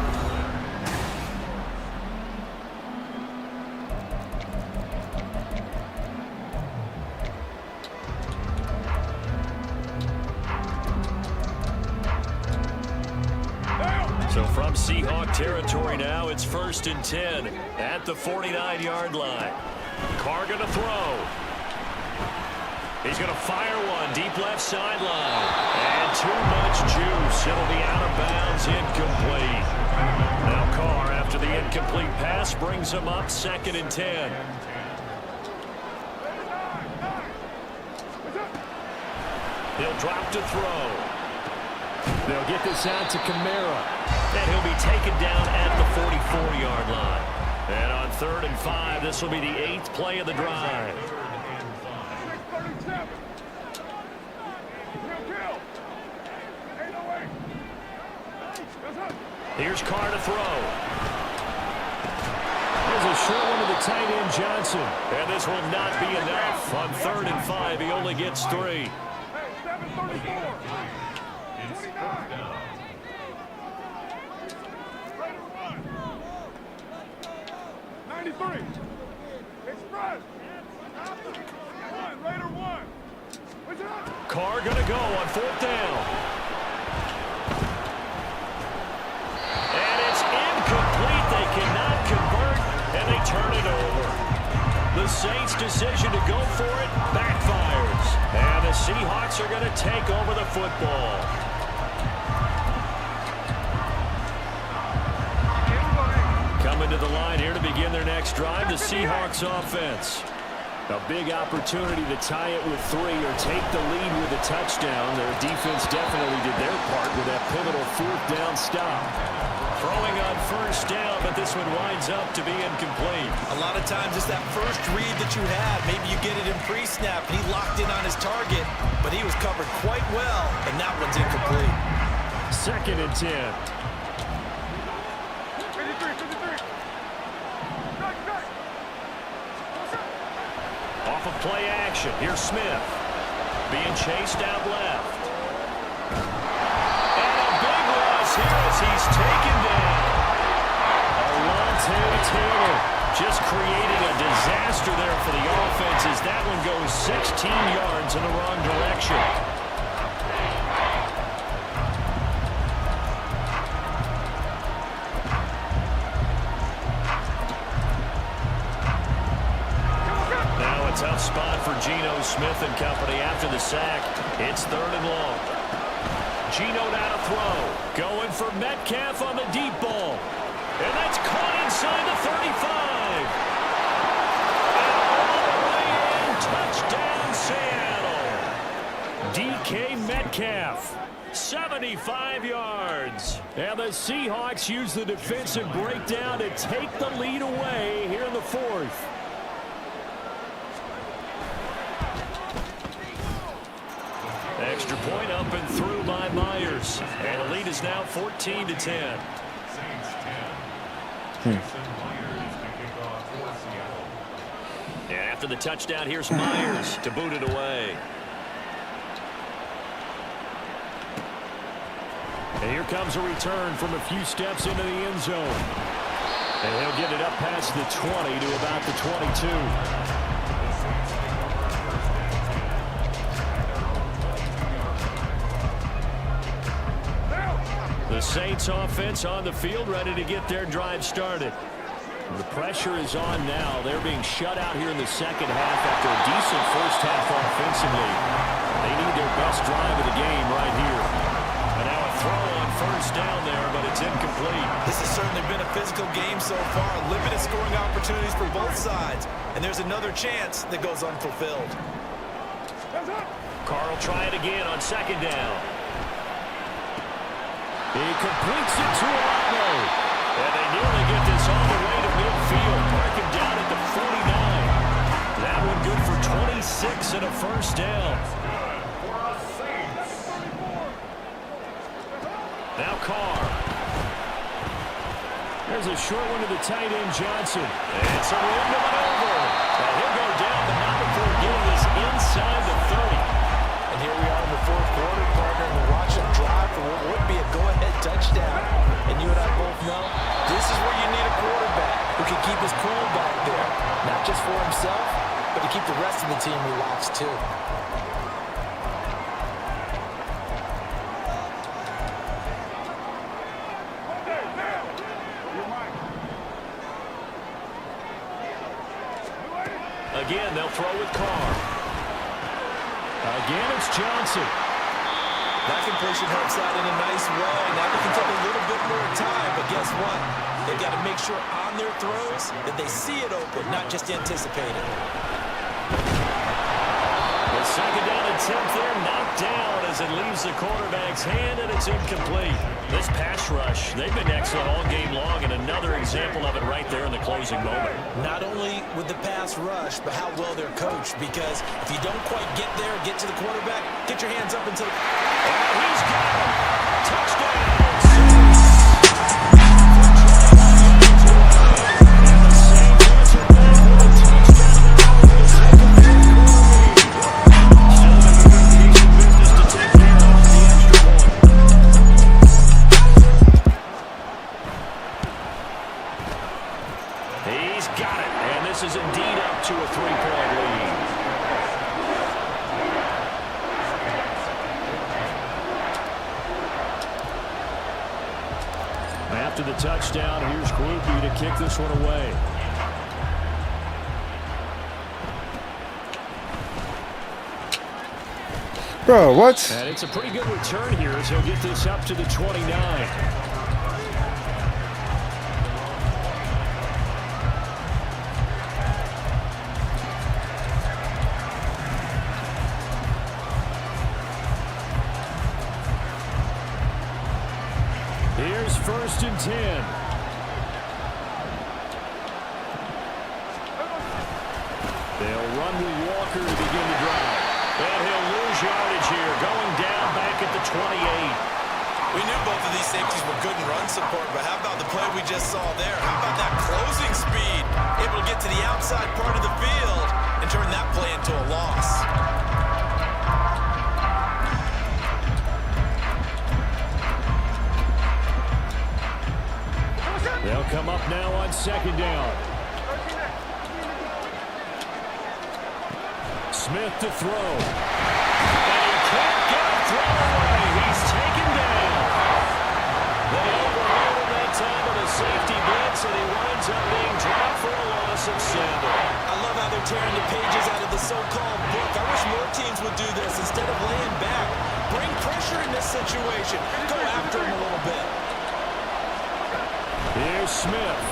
So from Seahawk territory now, it's 1st and 10 at the 49-yard line. Carr going to throw. He's going to fire one deep left sideline. And too much juice. It'll be out of bounds, incomplete. Now Carr, after the incomplete pass, brings him up 2nd and 10. He'll drop to throw. They'll get this out to Kamara. And he'll be taken down at the 44-yard line. And on 3rd and 5, this will be the 8th play of the drive. Here's Carr to throw. There's a short one to the tight end, Johnson. And this will not be enough. On 3rd and 5, he only gets 3. 93. Express. Raider 1. Carr going to go on 4th down. And it's incomplete. They cannot convert, and they turn it over. The Saints' decision to go for it backfires. And the Seahawks are going to take over the football. Coming to the line here to begin their next drive, the Seahawks offense. A big opportunity to tie it with 3 or take the lead with a touchdown. Their defense definitely did their part with that pivotal 4th down stop. Throwing on 1st down, but this one winds up to be incomplete. A lot of times it's that first read that you have. Maybe you get it in pre-snap, and he locked in on his target, but he was covered quite well, and that one's incomplete. 2nd and 10. Off of play action. Here's Smith. Being chased out left. And a big loss here as he's taken down. Alontae Taylor just created a disaster there for the offense as that one goes 16 yards in the wrong direction. Tough spot for Geno Smith and company after the sack. It's 3rd and long. Geno now to throw. Going for Metcalf on the deep ball. And that's caught inside the 35. And all the way in, touchdown Seattle. DK Metcalf. 75 yards. And the Seahawks use the defensive breakdown to take the lead away here in the fourth. Extra point up and through by Myers. And the lead is now 14-10. And after the touchdown, here's Myers to boot it away. And here comes a return from a few steps into the end zone. And he'll get it up past the 20 to about the 22. The Saints offense on the field, ready to get their drive started. The pressure is on now. They're being shut out here in the second half after a decent first half offensively. They need their best drive of the game right here. And now a throw on first down there, but it's incomplete. This has certainly been a physical game so far. Limited scoring opportunities for both sides. And there's another chance that goes unfulfilled. Carr will try it again on second down. He completes it to Alamo. And they nearly get this all the way to midfield. Mark him down at the 49. That one good for 26 and a first down. Now Carr. There's a short one to the tight end, Johnson. It's a room to maneuver. And he'll go down, but not before getting this inside the 30. And here we are in the fourth quarter, partner, and we're watching drive for what would be a go-ahead touchdown. And you and I both know this is where you need a quarterback who can keep his cool back there. Not just for himself, but to keep the rest of the team relaxed too. Again, they'll throw with Carr. Again, it's Johnson. That completion helps out in a nice way. Now they can take a little bit more time, but guess what? They've got to make sure on their throws that they see it open, not just anticipate it. The second down attempt there, knocked down as it leaves the quarterback's hand, and it's incomplete. This pass rush, they've been excellent all game long, and another example of it right there in the closing moment. Not only with the pass rush, but how well they're coached, because if you don't quite get there, get to the quarterback, get your hands up until... And he's got it! Touchdown! He's got it, and this is indeed up to a 3-point lead. After the touchdown, here's Groupie to kick this one away. Bro, what? And it's a pretty good return here as he'll get this up to the 29. Here's 1st and 10. They'll run with Walker to begin the drive. And he'll lose yardage here, going down back at the 28. We knew both of these safeties were good in run support, but how about the play we just saw there? How about that closing speed? Able to get to the outside part of the field and turn that play into a loss. They'll come up now on second down. Smith to throw. And he can't get a throw away. He's taken down. They overloaded that time with a safety blitz, and he winds up being dropped for a loss of 7. I love how they're tearing the pages out of the so-called book. I wish more teams would do this instead of laying back. Bring pressure in this situation. Go after him a little bit. Here's Smith.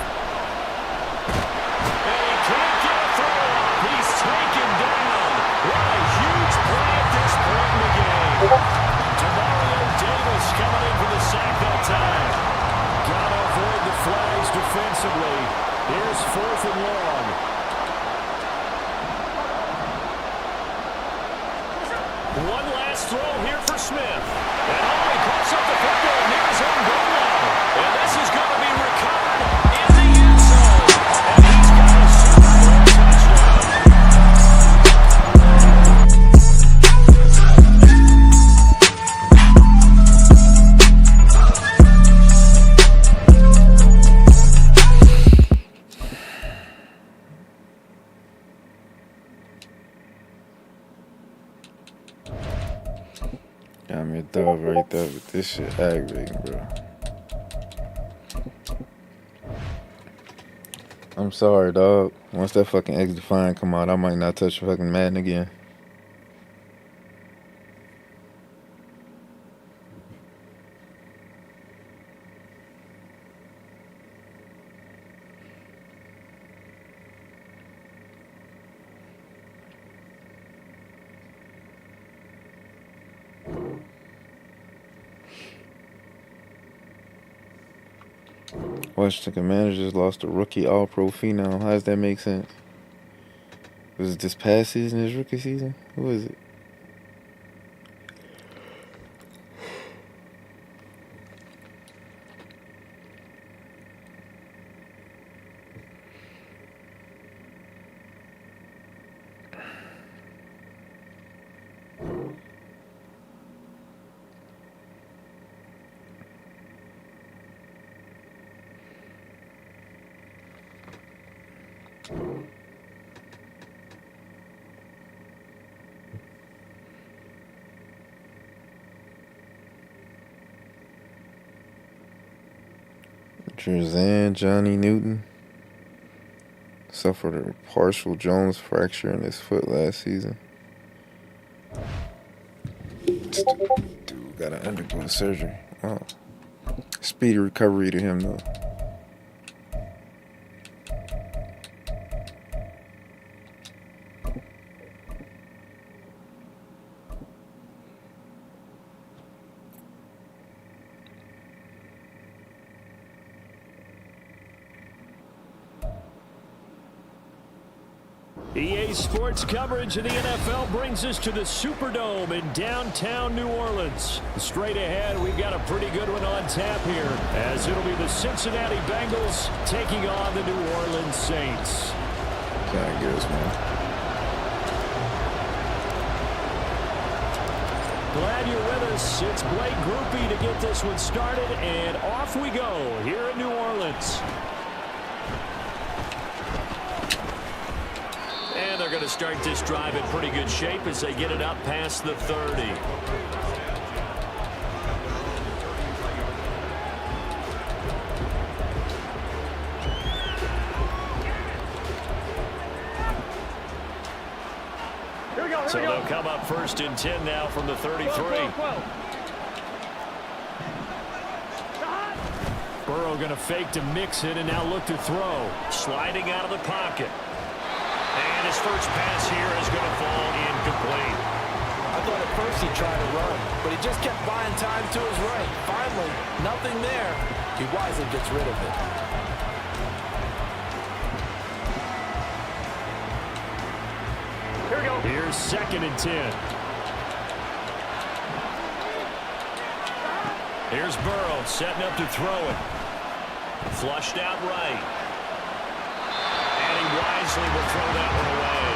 And he can't get a throw. He's taken down. What a huge play at this point in the game. Tomorrow, defensively. Here's 4th and long. One last throw here for Smith. And he cuts up the football near his own goal line. And this is going to be recovered in the end zone. And he's got a Super Bowl touchdown. Got me a dub right there, but this shit aggravating, bro. I'm sorry, dog. Once that fucking exhilarating come out, I might not touch fucking Madden again. Washington Commanders just lost a rookie all-pro phenom. How does that make sense? Was it this past season, his rookie season? Who is it? Drizan Johnny Newton suffered a partial Jones fracture in his foot last season. Dude got to undergo surgery. Wow. Speedy recovery to him, though. EA Sports coverage of the NFL brings us to the Superdome in downtown New Orleans. Straight ahead, we've got a pretty good one on tap here, as it'll be the Cincinnati Bengals taking on the New Orleans Saints. Trying to get us, man. Glad you're with us. It's Blake Groupie to get this one started, and off we go here in New Orleans. And they're going to start this drive in pretty good shape as they get it up past the 30. So they'll come up 1st and 10 now from the 33. Burrow going to fake to mix it and now look to throw. Sliding out of the pocket. And his first pass here is going to fall incomplete. I thought at first he tried to run, but he just kept buying time to his right. Finally, nothing there. He wisely gets rid of it. Here we go. Here's 2nd and 10. Here's Burrow setting up to throw it. Flushed out right. Wisely will throw that one away.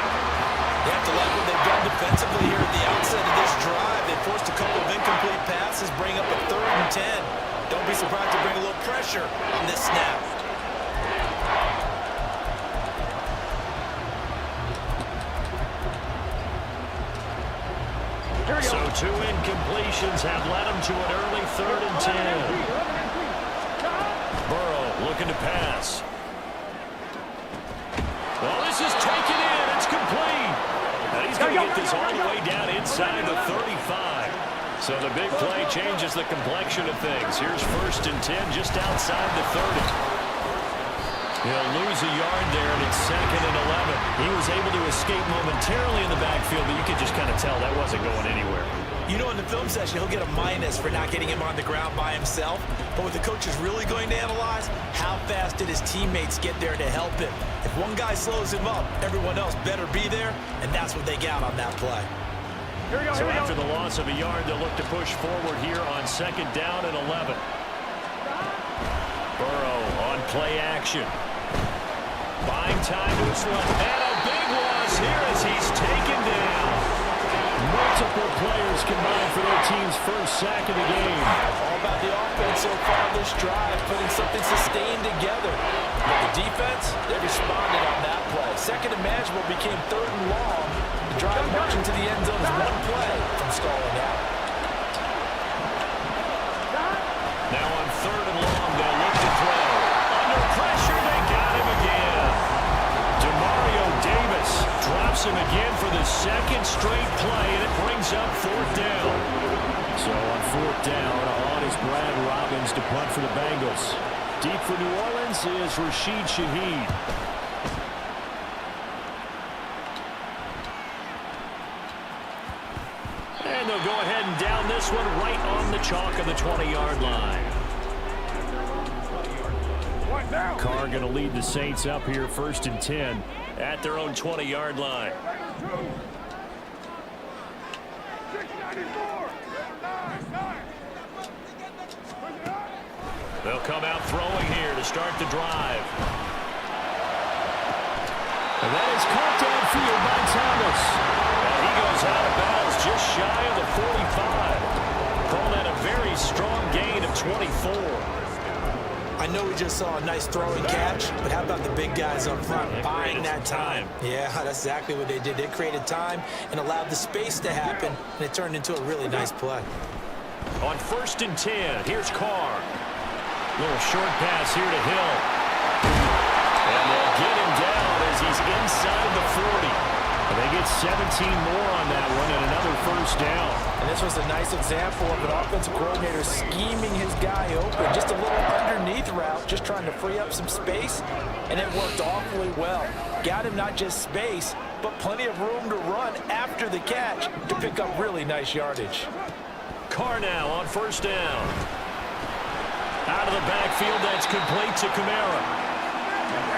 You have to like what they've done defensively here at the outset of this drive. They forced a couple of incomplete passes, bring up a 3rd and 10. Don't be surprised to bring a little pressure on this snap. So 2 incompletions have led them to an early 3rd and 10. Burrow looking to pass. Well, this is taken in. It's complete. And he's going to get this all the way down inside the 35. So the big play changes the complexion of things. Here's 1st and 10 just outside the 30. He'll lose a yard there, and it's 2nd and 11. He was able to escape momentarily in the backfield, but you could just kind of tell that wasn't going anywhere. You know, in the film session, he'll get a minus for not getting him on the ground by himself. But what the coach is really going to analyze, how fast did his teammates get there to help him? If one guy slows him up, everyone else better be there, and that's what they got on that play. Here we go, So here we after go. the loss of a yard, they'll look to push forward here on 2nd down and 11. Burrow on play action. Buying time to his left. And a big loss here as he's taken down. Multiple players combined for their team's first sack of the game. All about the offense so far this drive, putting something sustained together. But the defense, they responded on that play. 2nd and manageable became 3rd and long. The drive marching to the end zone is one play from stalling out. Now on 3rd and long, they'll look to throw. Under pressure, they got him again. Davis drops him again for the 2nd straight play, and it brings up 4th down. So on 4th down, on is Brad Robbins to punt for the Bengals. Deep for New Orleans is Rashid Shaheed. And they'll go ahead and down this one right on the chalk of the 20-yard line. Carr going to lead the Saints up here 1st and 10 at their own 20-yard line. They'll come out throwing here to start the drive. And that is caught downfield by Thomas. And he goes out of bounds just shy of the 45. Call that a very strong gain of 24. I know we just saw a nice throwing catch, but how about the big guys up front buying that time? Yeah, that's exactly what they did. They created time and allowed the space to happen, and it turned into a really nice play. On 1st and 10, here's Carr. Little short pass here to Hill. And they'll get him down as he's inside the 40. And they get 17 more on that one and another 1st down. And this was a nice example of an offensive coordinator scheming his guy open. Just a little underneath route, just trying to free up some space, and it worked awfully well. Got him not just space, but plenty of room to run after the catch to pick up really nice yardage. Carr now on 1st down. Out of the backfield, that's complete to Kamara.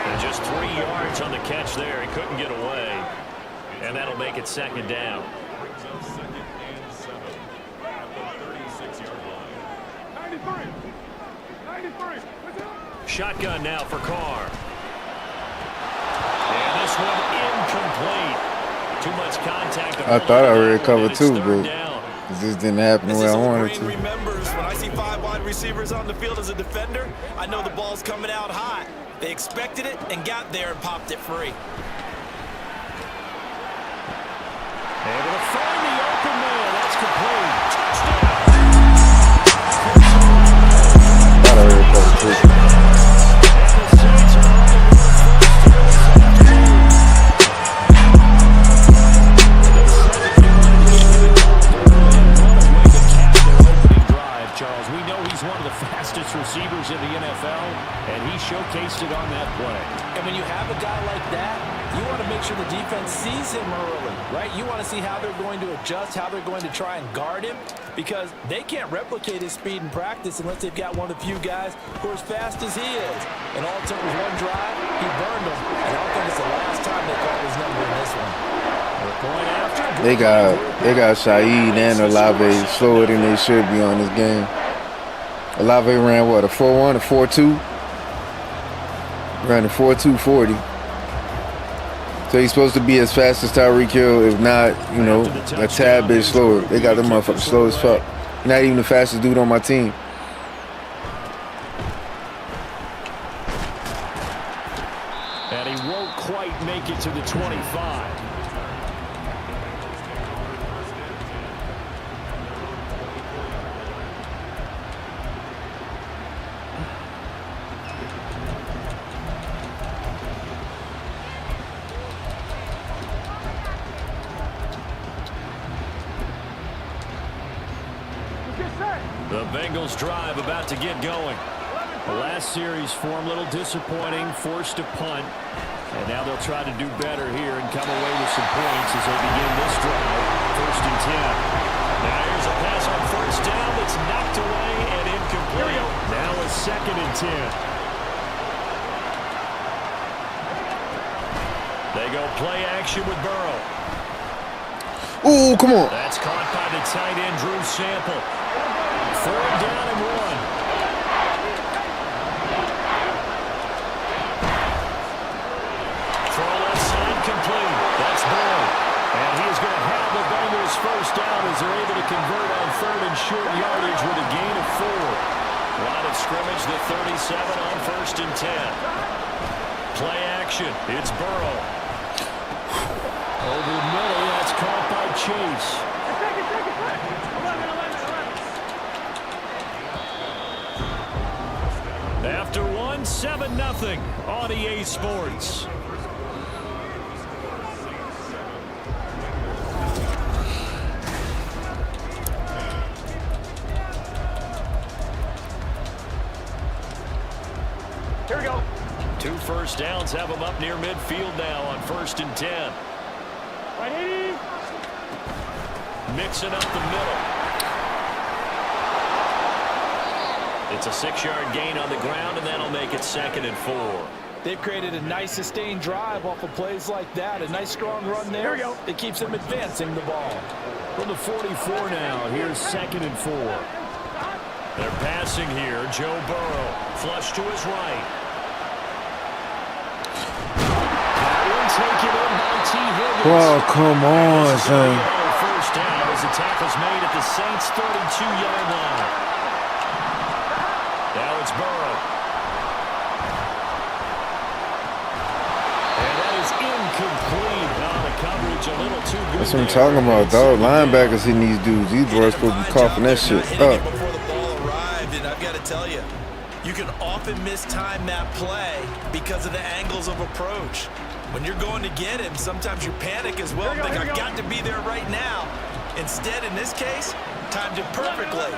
And just 3 yards on the catch there. He couldn't get away. And that'll make it 2nd down. Shotgun now for Carr. And this one incomplete. Too much contact. I thought I already covered 2, but it just didn't happen the way I wanted to. Remembers when I see 5 wide receivers on the field as a defender, I know the ball's coming out hot. They expected it and got there and popped it free. Able to find the open man. That's complete. Touchdown. I thought I already covered 2. And the Saints are on the Charles, we know he's one of the fastest receivers in the NFL, and he showcased it on that play. And when you have a guy like that, you want to make sure the defense sees him early, right? You want to see how they're going to adjust, how they're going to try and guard him, because they can't replicate his speed in practice unless they've got one of the few guys who are as fast as he is. And all it took was one drive, he burned them, and I don't think it's the last time they called his number in this one. They got Shaheed and Olave slower than they should be on this game. Olave ran what, a 4.1, a 4.2? Ran a 4.240. So he's supposed to be as fast as Tyreek Hill, if not, you know, a tad bit slower. They got them motherfuckers slow as fuck. Not even the fastest dude on my team. And he won't quite make it to the 25. The Bengals drive about to get going. The last series for him, a little disappointing, forced to punt. And now they'll try to do better here and come away with some points as they begin this drive. 1st and 10. Now here's a pass on 1st down that's knocked away and incomplete. Now a 2nd and 10. They go play action with Burrow. Ooh, come on. That's caught by the tight end, Drew Sample. 3rd down and 1. Complete. That's Burrow. And he's going to have the Bengals 1st down as they're able to convert on 3rd and short yardage with a gain of 4. Line of scrimmage, the 37 on 1st and 10. Play action. It's Burrow. Over the middle, that's caught by Chase. After one, 7-0 on EA Sports. Here we go. 2 first downs have them up near midfield now on 1st and 10. Right, 80. Mixing up the middle. It's a 6-yard gain on the ground, and that'll make it 2nd and 4. They've created a nice sustained drive off of plays like that. A nice strong run there. Here we go. It keeps them advancing the ball. From the 44 now, here's 2nd and 4. They're passing here. Joe Burrow, flush to his right. That one taken in by T. Higgins. Oh, come on, son. 1st down as the tackle's made at the Saints' 32-yard line. Now it's Burrow. And that is incomplete. Now the coverage a little too good. That's what I'm talking about, dog. Linebackers hitting these dudes. These boys supposed to be coughing that shit up. I've got to tell you, you can often mistime that play because of the angles of approach. When you're going to get him, sometimes you panic as well. Think I've got to be there right now. Instead, in this case, timed it perfectly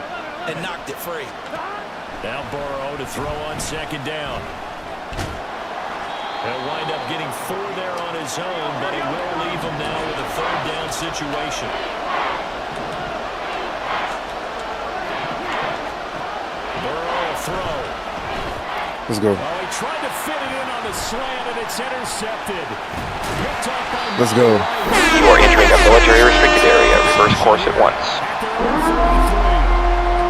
and knocked it free. Now Burrow to throw on 2nd down. He'll wind up getting 4 there on his own, but he will leave him now with a 3rd down situation. Throw. Let's go. Oh, he tried to fit it in on the slant, and it's intercepted. Let's go. You are entering a military restricted area. Reverse course at once.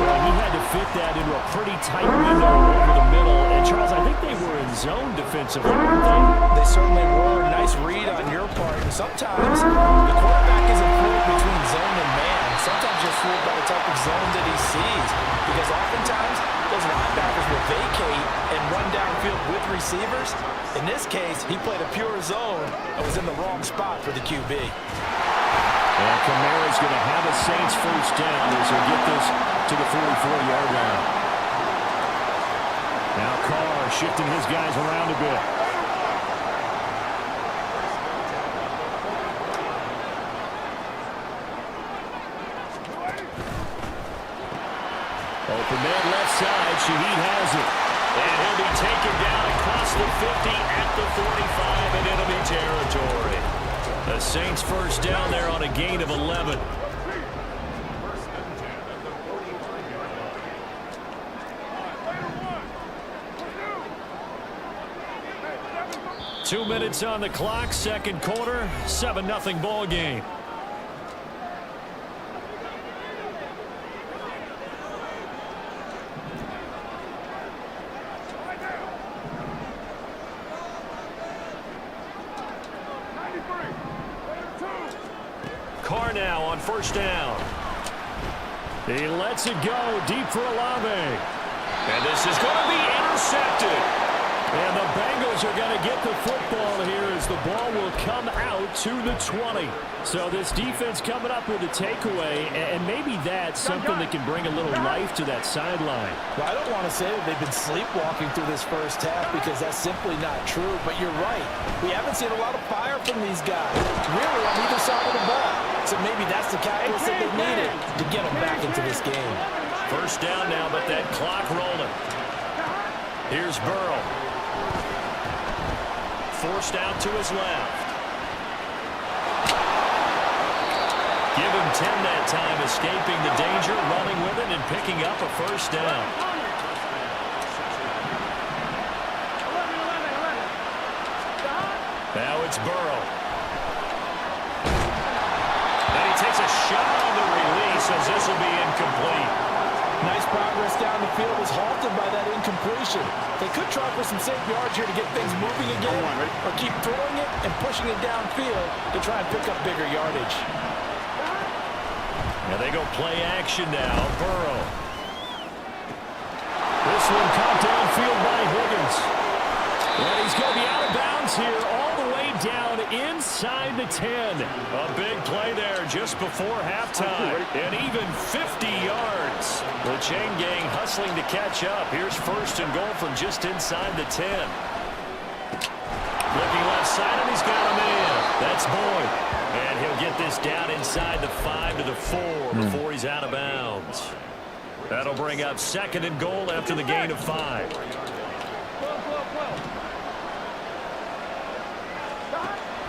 Well, he had to fit that into a pretty tight window over the middle. And Charles, I think they were in zone defensively, weren't they? They certainly were. Nice read on your part. And sometimes the quarterback isn't fooled between zone and man. Sometimes you're fooled by the type of zone that he sees. Because oftentimes those linebackers will vacate and run downfield with receivers. In this case, he played a pure zone and was in the wrong spot for the QB. And Kamara's going to have a Saints 1st down as he'll get this to the 44-yard line. Now Carr shifting his guys around a bit. Open man left side. Shaheed has it. And he'll be taken down across the 50 at the 45 and enemy territory. The Saints 1st down there on a gain of 11. Two minutes on the clock, 2nd quarter, 7-0 ball game. Carr now on 1st down. He lets it go deep for Olave. And this is going to be intercepted. And the Bengals are going to get the football here as the ball will come out to the 20. So this defense coming up with a takeaway, and maybe that's something that can bring a little life to that sideline. Well, I don't want to say that they've been sleepwalking through this 1st half because that's simply not true, but you're right. We haven't seen a lot of fire from these guys, really on either side of the ball. So maybe that's the catalyst that they needed to get them back into this game. 1st down now, but that clock rolling. Here's Burrow. Forced out to his left. Give him 10 that time, escaping the danger, running with it, and picking up a first down. Now it's Burrow. And he takes a shot on the release as this will be incomplete. Nice progress down the field was halted by that incompletion. They could try for some safe yards here to get things moving again, or keep throwing it and pushing it downfield to try and pick up bigger yardage. Now they go play action now. Burrow. This one caught downfield by Higgins. And he's going to be out of bounds here all the way down inside the 10. A big play there just before halftime. And even 50 yards. The chain gang hustling to catch up. Here's first and goal from just inside the 10. Looking left side, and he's got a man. That's Boyd. And he'll get this down inside the 5 to the 4 before he's out of bounds. That'll bring up second and goal after the gain of 5.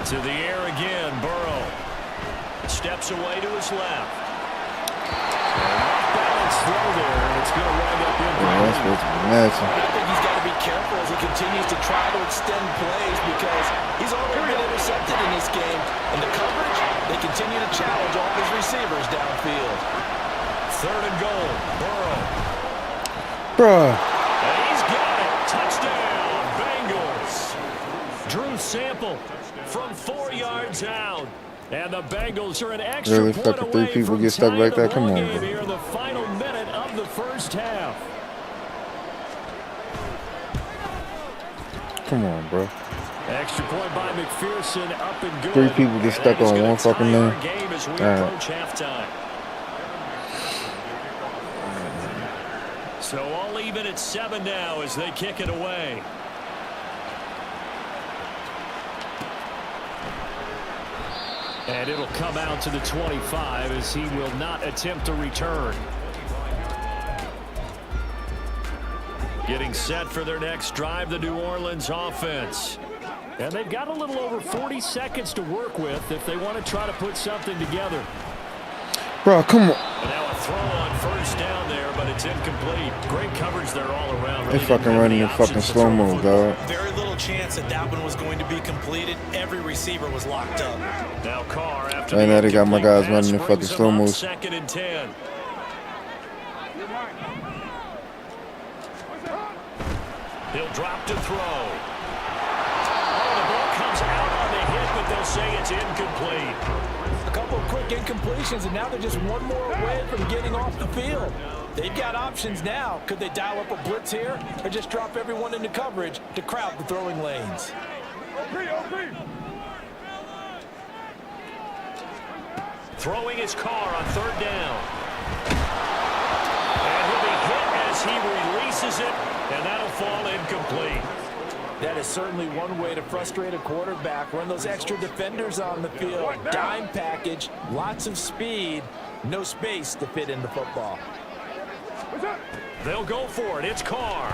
To the air again, Burrow. Steps away to his left. Off-balance throw there, and it's going to wind up incomplete. I think he's got to be careful as he continues to try to extend plays because he's already been intercepted in this game. And the coverage, they continue to challenge all his receivers downfield. Third and goal, Burrow. Bruh. And he's got it. Touchdown, Bengals. Drew Sample from 4 yards out. And the Bengals are an extra Really point fucking three away people from get stuck tying like the that? Come ball on, game bro. here in the final minute of the first half. Come on, bro. Extra point by McPherson, up and good. 3 people get stuck And on one it's gonna fucking tie our name. game as we All right. approach halftime. So all even at 7 now as they kick it away. And it'll come out to the 25 as he will not attempt to return. Getting set for their next drive, the New Orleans offense. And they've got a little over 40 seconds to work with if they want to try to put something together. Bro, come on. And now a throw on first down there, but it's incomplete. Great coverage there all around. They fucking running in fucking slow-mo, dog. Very little chance that that one was going to be completed. Every receiver was locked up. Now Carr after Right the now they got my incomplete guys running in pass fucking brings them slow-mo. up second and 10. He'll drop to throw. Oh, the ball comes out on the hit, but they'll say it's incomplete. A couple of quick incompletions, and now they're just one more away from getting off the field. They've got options now. Could they dial up a blitz here or just drop everyone into coverage to crowd the throwing lanes? Throwing his car on third down. And he'll be hit as he releases it, and that'll fall incomplete. That is certainly one way to frustrate a quarterback. Run those extra defenders on the field. Dime package, lots of speed, no space to fit in the football. They'll go for it. It's Carr.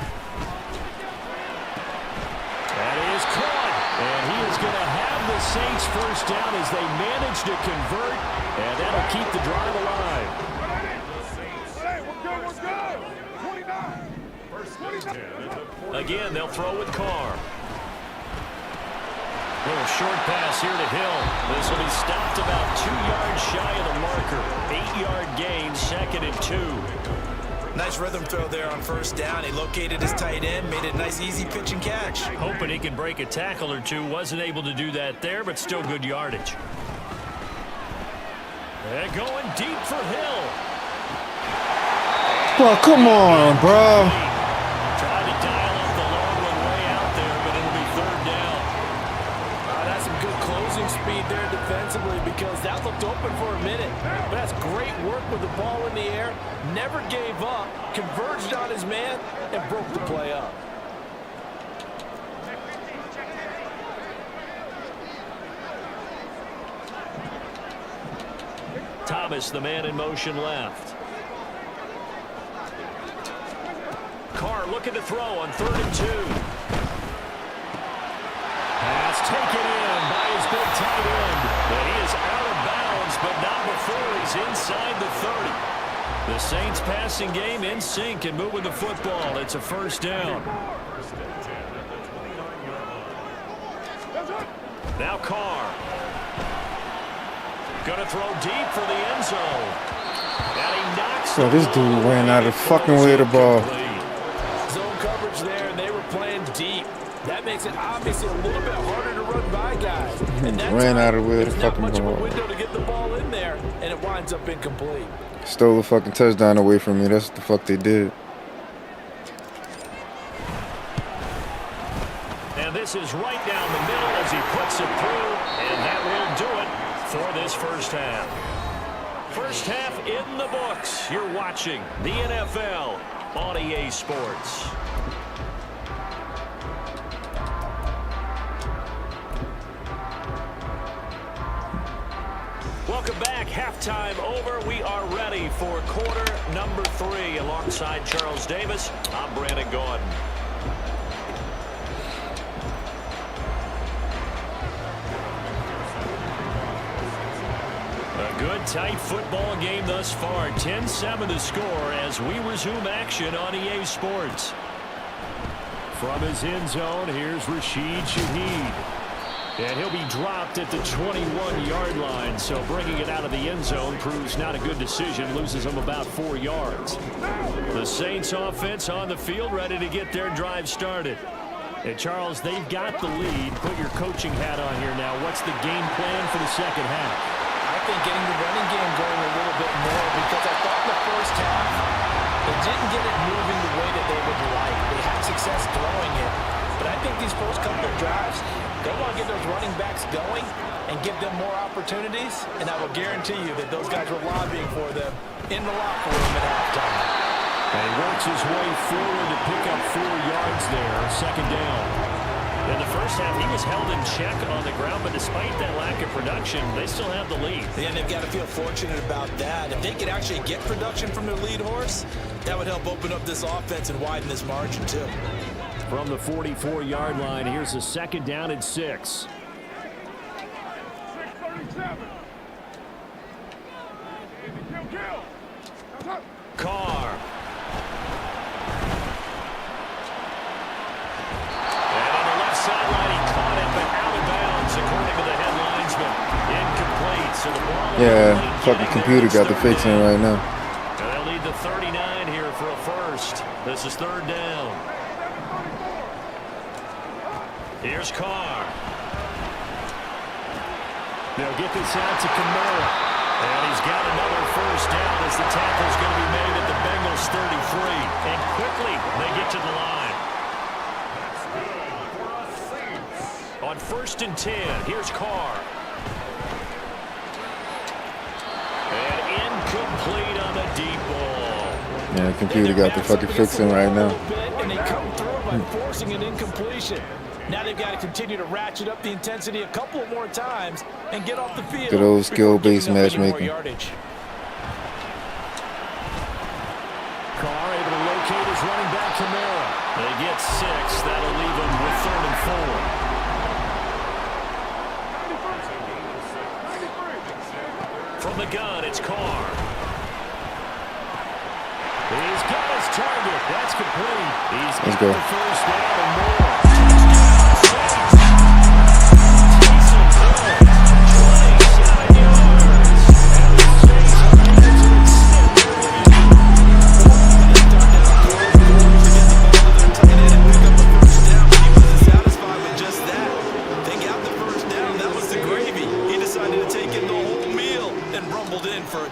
That is caught. And he is going to have the Saints first down as they manage to convert. And that'll keep the drive alive. Again, they'll throw with Carr. Little short pass here to Hill. This will be stopped about 2 yards shy of the marker. 8-yard gain, second and 2. Nice rhythm throw there on first down. He located his tight end, made it a nice easy pitch and catch. Hoping he can break a tackle or two. Wasn't able to do that there, but still good yardage. And going deep for Hill. Bro, come on, bro. Tried to dial up the long one way out there, but it'll be third down. That's some good closing speed there defensively because that looked open for a minute. But that's great work with the ball in the air. Never gave up, converged on his man, and broke the play up. Thomas, the man in motion left. Carr looking to throw on 3rd and 2. Pass taken in by his big tight end. But he is out of bounds, but not before he's inside the 30. The Saints passing game in sync and moving the football. It's a 1st down. Now Carr. Going to throw deep for the end zone. And he knocks So this dude ran out of the fucking way of the ball. Zone coverage there, and they were playing deep. That makes it obviously a little bit harder to run by guys. And that Ran out of the way of the not fucking much of a ball. window to get the ball in there, and it winds up incomplete. Stole a fucking touchdown away from me. That's what the fuck they did. And this is right down the middle as he puts it through. And that will do it for this 1st half. 1st half in the books. You're watching the NFL on EA Sports. Welcome back. Halftime over. We are ready for quarter number 3. Alongside Charles Davis, I'm Brandon Gordon. A good, tight football game thus far. 10-7 the score as we resume action on EA Sports. From his end zone, here's Rashid Shaheed. And he'll be dropped at the 21-yard line, so bringing it out of the end zone proves not a good decision, loses him about 4 yards. The Saints offense on the field, ready to get their drive started. And Charles, they've got the lead. Put your coaching hat on here now. What's the game plan for the 2nd half? I think getting the running game going a little bit more, because I thought in the 1st half they didn't get it moving the way that they would like. They had success throwing it, but I think these first couple of drives, they want to get those running backs going and give them more opportunities, and I will guarantee you that those guys were lobbying for them in the locker room at halftime. And he works his way forward to pick up 4 yards there, 2nd down. In the 1st half, he was held in check on the ground, but despite that lack of production, they still have the lead. Yeah, and they've got to feel fortunate about that. If they could actually get production from their lead horse, that would help open up this offense and widen this margin, too. From the 44-yard line, here's a 2nd down and 6. 6:37. Carr. Sideline, he caught it, but out of bounds, according to the headlinesman. Incomplete, so the ball... Yeah, fucking computer got the fixing right now. And they'll need the 39 here for a 1st. This is 3rd down. Here's Carr. They'll get this out to Kamara. And he's got another 1st down as the tackle's going to be made at the Bengals 33. And quickly, they get to the line. On 1st and 10, here's Carr. And incomplete on the deep ball. Yeah, computer got the fucking fixing right now. And they come through by forcing an incompletion. Now they've got to continue to ratchet up the intensity a couple of more times and get off the field. Good old skill-based matchmaking. Carr able to locate his running back, Kamara. They get 6. That'll leave them with 3rd and 4. From the gun, it's Carr. He's got his target. That's complete. He's got the 1st down and more.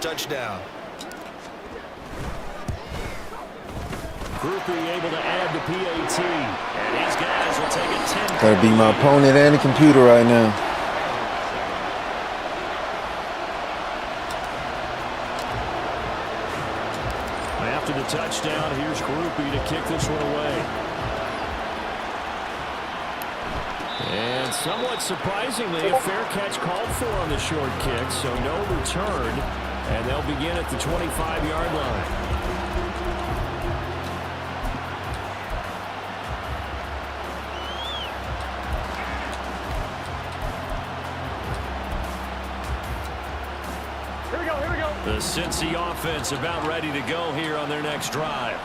Touchdown. Groupie able to add the PAT. And these guys will take it 10. Gotta beat my opponent and the computer right now. After the touchdown, here's Groupie to kick this one away. And somewhat surprisingly, a fair catch called for on the short kick, so no return. And they'll begin at the 25-yard line. The Cincy offense about ready to go here on their next drive.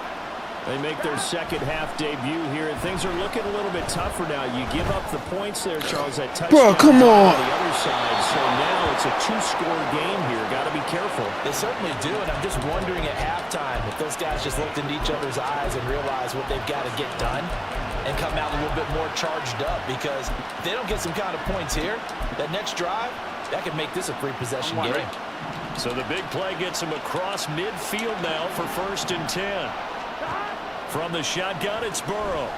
They make their second half debut here, and things are looking a little bit tougher now. You give up the points there, Charles, that touchdown. Bro, come on. The other side, so now it's a two-score game here. Got to be careful. They certainly do, and I'm just wondering at halftime if those guys just looked into each other's eyes and realized what they've got to get done and come out a little bit more charged up, because if they don't get some kind of points here, that next drive, that could make this a three-possession game. So the big play gets him across midfield now for 1st and 10. From the shotgun, it's Burrow.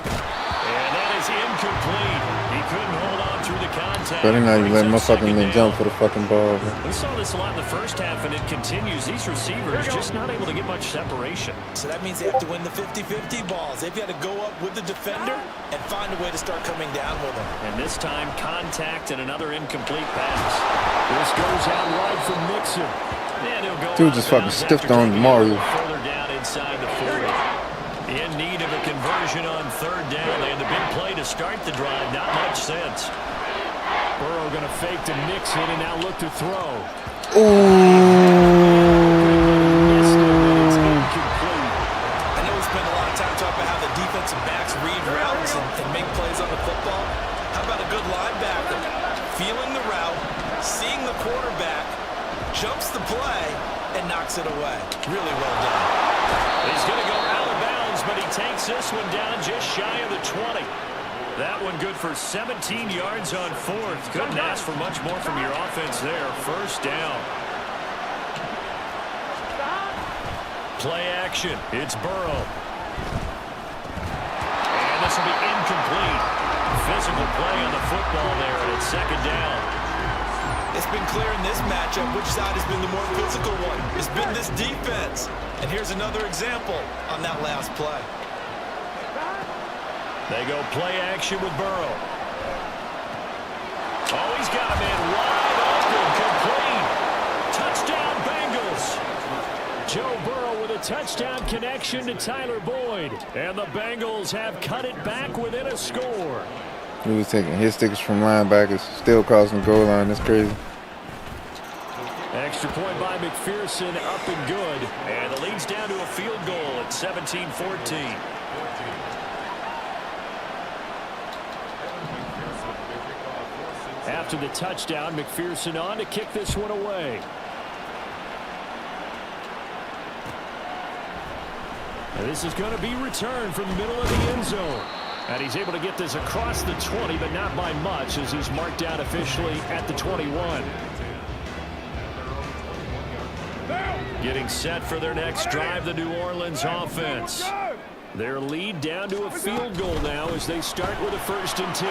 And that is incomplete. He couldn't hold on through the contact. Better not even let motherfucking men jump for the fucking ball. Man. We saw this a lot in the first half, and it continues. These receivers just not able to get much separation. So that means they have to win the 50-50 balls. They've got to go up with the defender and find a way to start coming down with them. And this time, contact and another incomplete pass. This goes out wide from Mixon. And he'll go Dude just fucking stiffed on Mario. Further down inside the 40. In need of a conversion on 3rd down. They had the big play to start the drive. Not much sense. Burrow going to fake to Mixon and now look to throw. Ooh. It's incomplete. I know we spend a lot of time talking about how the defensive backs read routes and make plays on the football. How about a good linebacker feeling the route, seeing the quarterback, jumps the play, and knocks it away. Really well done. He's going to go out of bounds, but he takes this one down just shy of the 20. That one good for 17 yards on 4th. Couldn't ask for much more from your offense there. 1st down. Play action. It's Burrow. And this will be incomplete. Physical play on the football there, and it's 2nd down. It's been clear in this matchup which side has been the more physical one. It's been this defense. And here's another example on that last play. They go play action with Burrow. Oh, he's got a man wide open, complete. Touchdown, Bengals. Joe Burrow with a touchdown connection to Tyler Boyd. And the Bengals have cut it back within a score. He was taking hit stickers from linebackers, still crossing the goal line. That's crazy. Extra point by McPherson, up and good. And the lead's down to a field goal at 17-14. After the touchdown, McPherson on to kick this one away. And this is going to be returned from the middle of the end zone. And he's able to get this across the 20, but not by much, as he's marked down officially at the 21. Getting set for their next drive, the New Orleans offense. Their lead down to a field goal now as they start with a 1st and 10.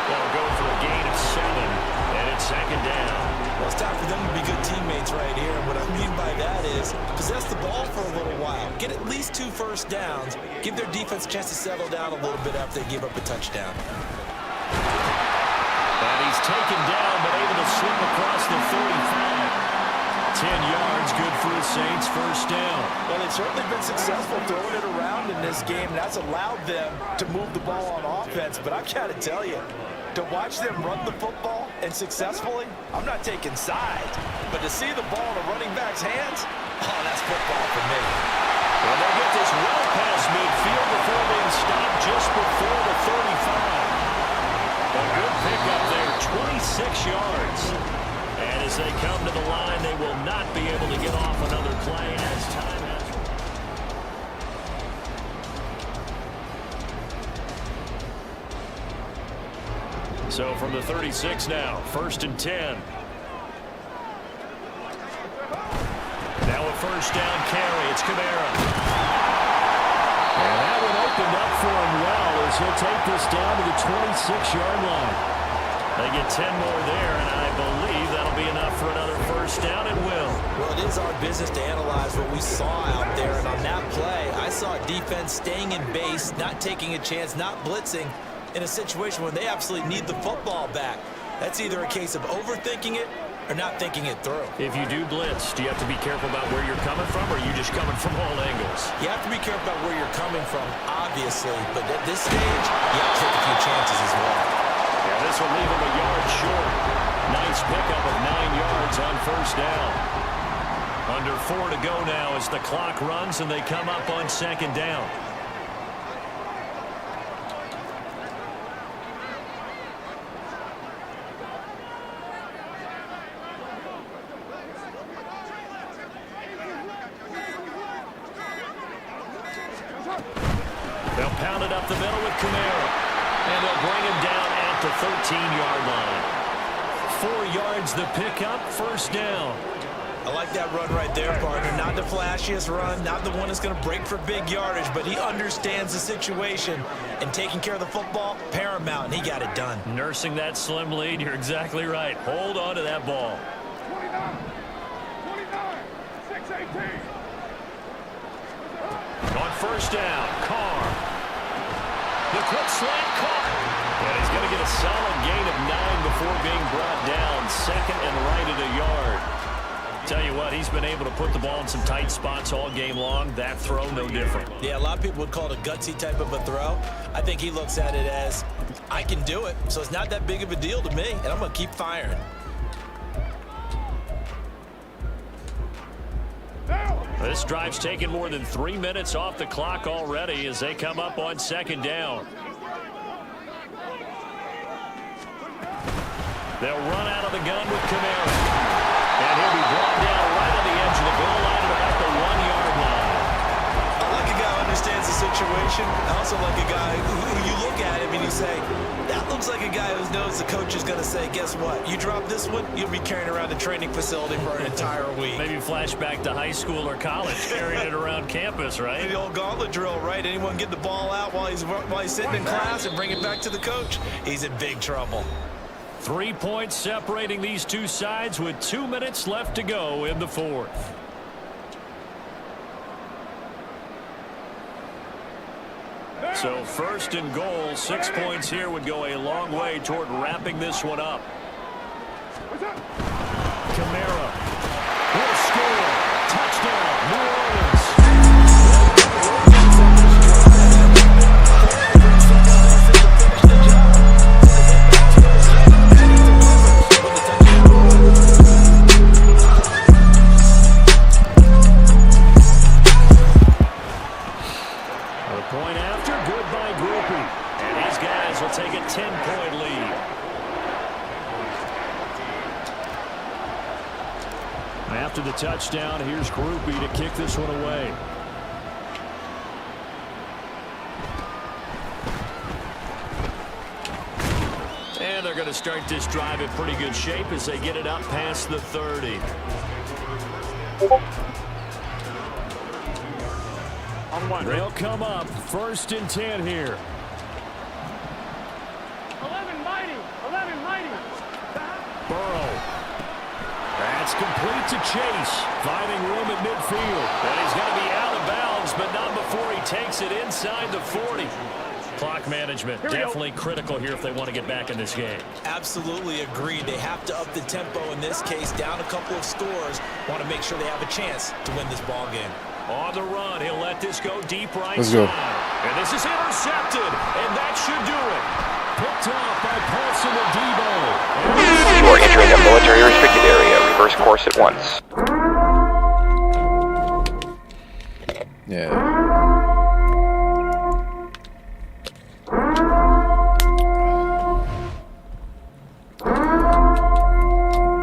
They'll go for a gain of 7, and it's 2nd down. Well, it's time for them to be good teammates right here. And what I mean by that is possess the ball for a little while. Get at least 2 first downs. Give their defense a chance to settle down a little bit after they give up a touchdown. And he's taken down, but able to slip across the 35. 10 yards, good for the Saints, 1st down. Well, they've certainly been successful throwing it around in this game. That's allowed them to move the ball on offense. But I've got to tell you, to watch them run the football and successfully, I'm not taking sides. But to see the ball in a running back's hands, oh, that's football for me. Well, they get this well past midfield before being stopped just before the 35. A good pickup there, 26 yards. And as they come to the line, they will not be able to get off another play as time has. So from the 36 now, 1st and 10. Now a 1st down carry. It's Kamara. And that one opened up for him well as he'll take this down to the 26-yard line. They get 10 more there, and I believe that'll be enough for another 1st down. It will. Well, it is our business to analyze what we saw out there. And on that play, I saw defense staying in base, not taking a chance, not blitzing in a situation where they absolutely need the football back. That's either a case of overthinking it or not thinking it through. If you do blitz, do you have to be careful about where you're coming from, or are you just coming from all angles? You have to be careful about where you're coming from, obviously. But at this stage, you have to take a few chances as well. Yeah, this will leave him a yard short. Nice pickup of 9 yards on first down. Under 4 to go now as the clock runs and they come up on second down. They'll pound it up the middle with Kamara. And they'll bring him down at the 13-yard line. 4 yards the pickup, first down. I like that run right there, partner. Not the flashiest run, not the one that's going to break for big yardage, but he understands the situation, and taking care of the football, paramount, and he got it done. Nursing that slim lead, you're exactly right. Hold on to that ball. 6-18. On first down, Carr. The quick slant caught. And he's going to get a solid gain of 9 before being brought down. Second and right at a yard. Tell you what, he's been able to put the ball in some tight spots all game long. That throw, no different. Yeah, a lot of people would call it a gutsy type of a throw. I think he looks at it as, I can do it, so it's not that big of a deal to me, and I'm going to keep firing. This drive's taken more than 3 minutes off the clock already as they come up on second down. They'll run out of the gun with Kamara. And he'll be brought down right on the edge of the goal line at about the 1-yard line. I like a guy who understands the situation. I also like a guy who you look at him and you say, that looks like a guy who knows the coach is going to say, guess what? You drop this one, you'll be carrying around the training facility for an entire week. Maybe flashback to high school or college, carrying it around campus, right? The old gauntlet drill, right? Anyone get the ball out while he's sitting in class and bring it back to the coach? He's in big trouble. 3 points separating these two sides with 2 minutes left to go in the fourth. So first and goal, 6 points here would go a long way toward wrapping this one up. Kamara will score. Touchdown, New Orleans. Take a 10-point lead. After the touchdown, here's Groupie to kick this one away. And they're going to start this drive in pretty good shape as they get it up past the 30. They'll come up 1st and 10 here. 11 mighty. Burrow. That's complete to Chase. Finding room at midfield. And he's going to be out of bounds, but not before he takes it inside the 40. Clock management definitely critical here if they want to get back in this game. Absolutely agreed. They have to up the tempo in this case, down a couple of scores. Want to make sure they have a chance to win this ball game. On the run, he'll let this go deep right side. And this is intercepted, and that should do it. Picked off by Paulson Adebo. You are entering a military restricted area. Reverse course at once. Yeah.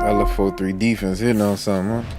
I love 4-3 defense hitting on something, huh?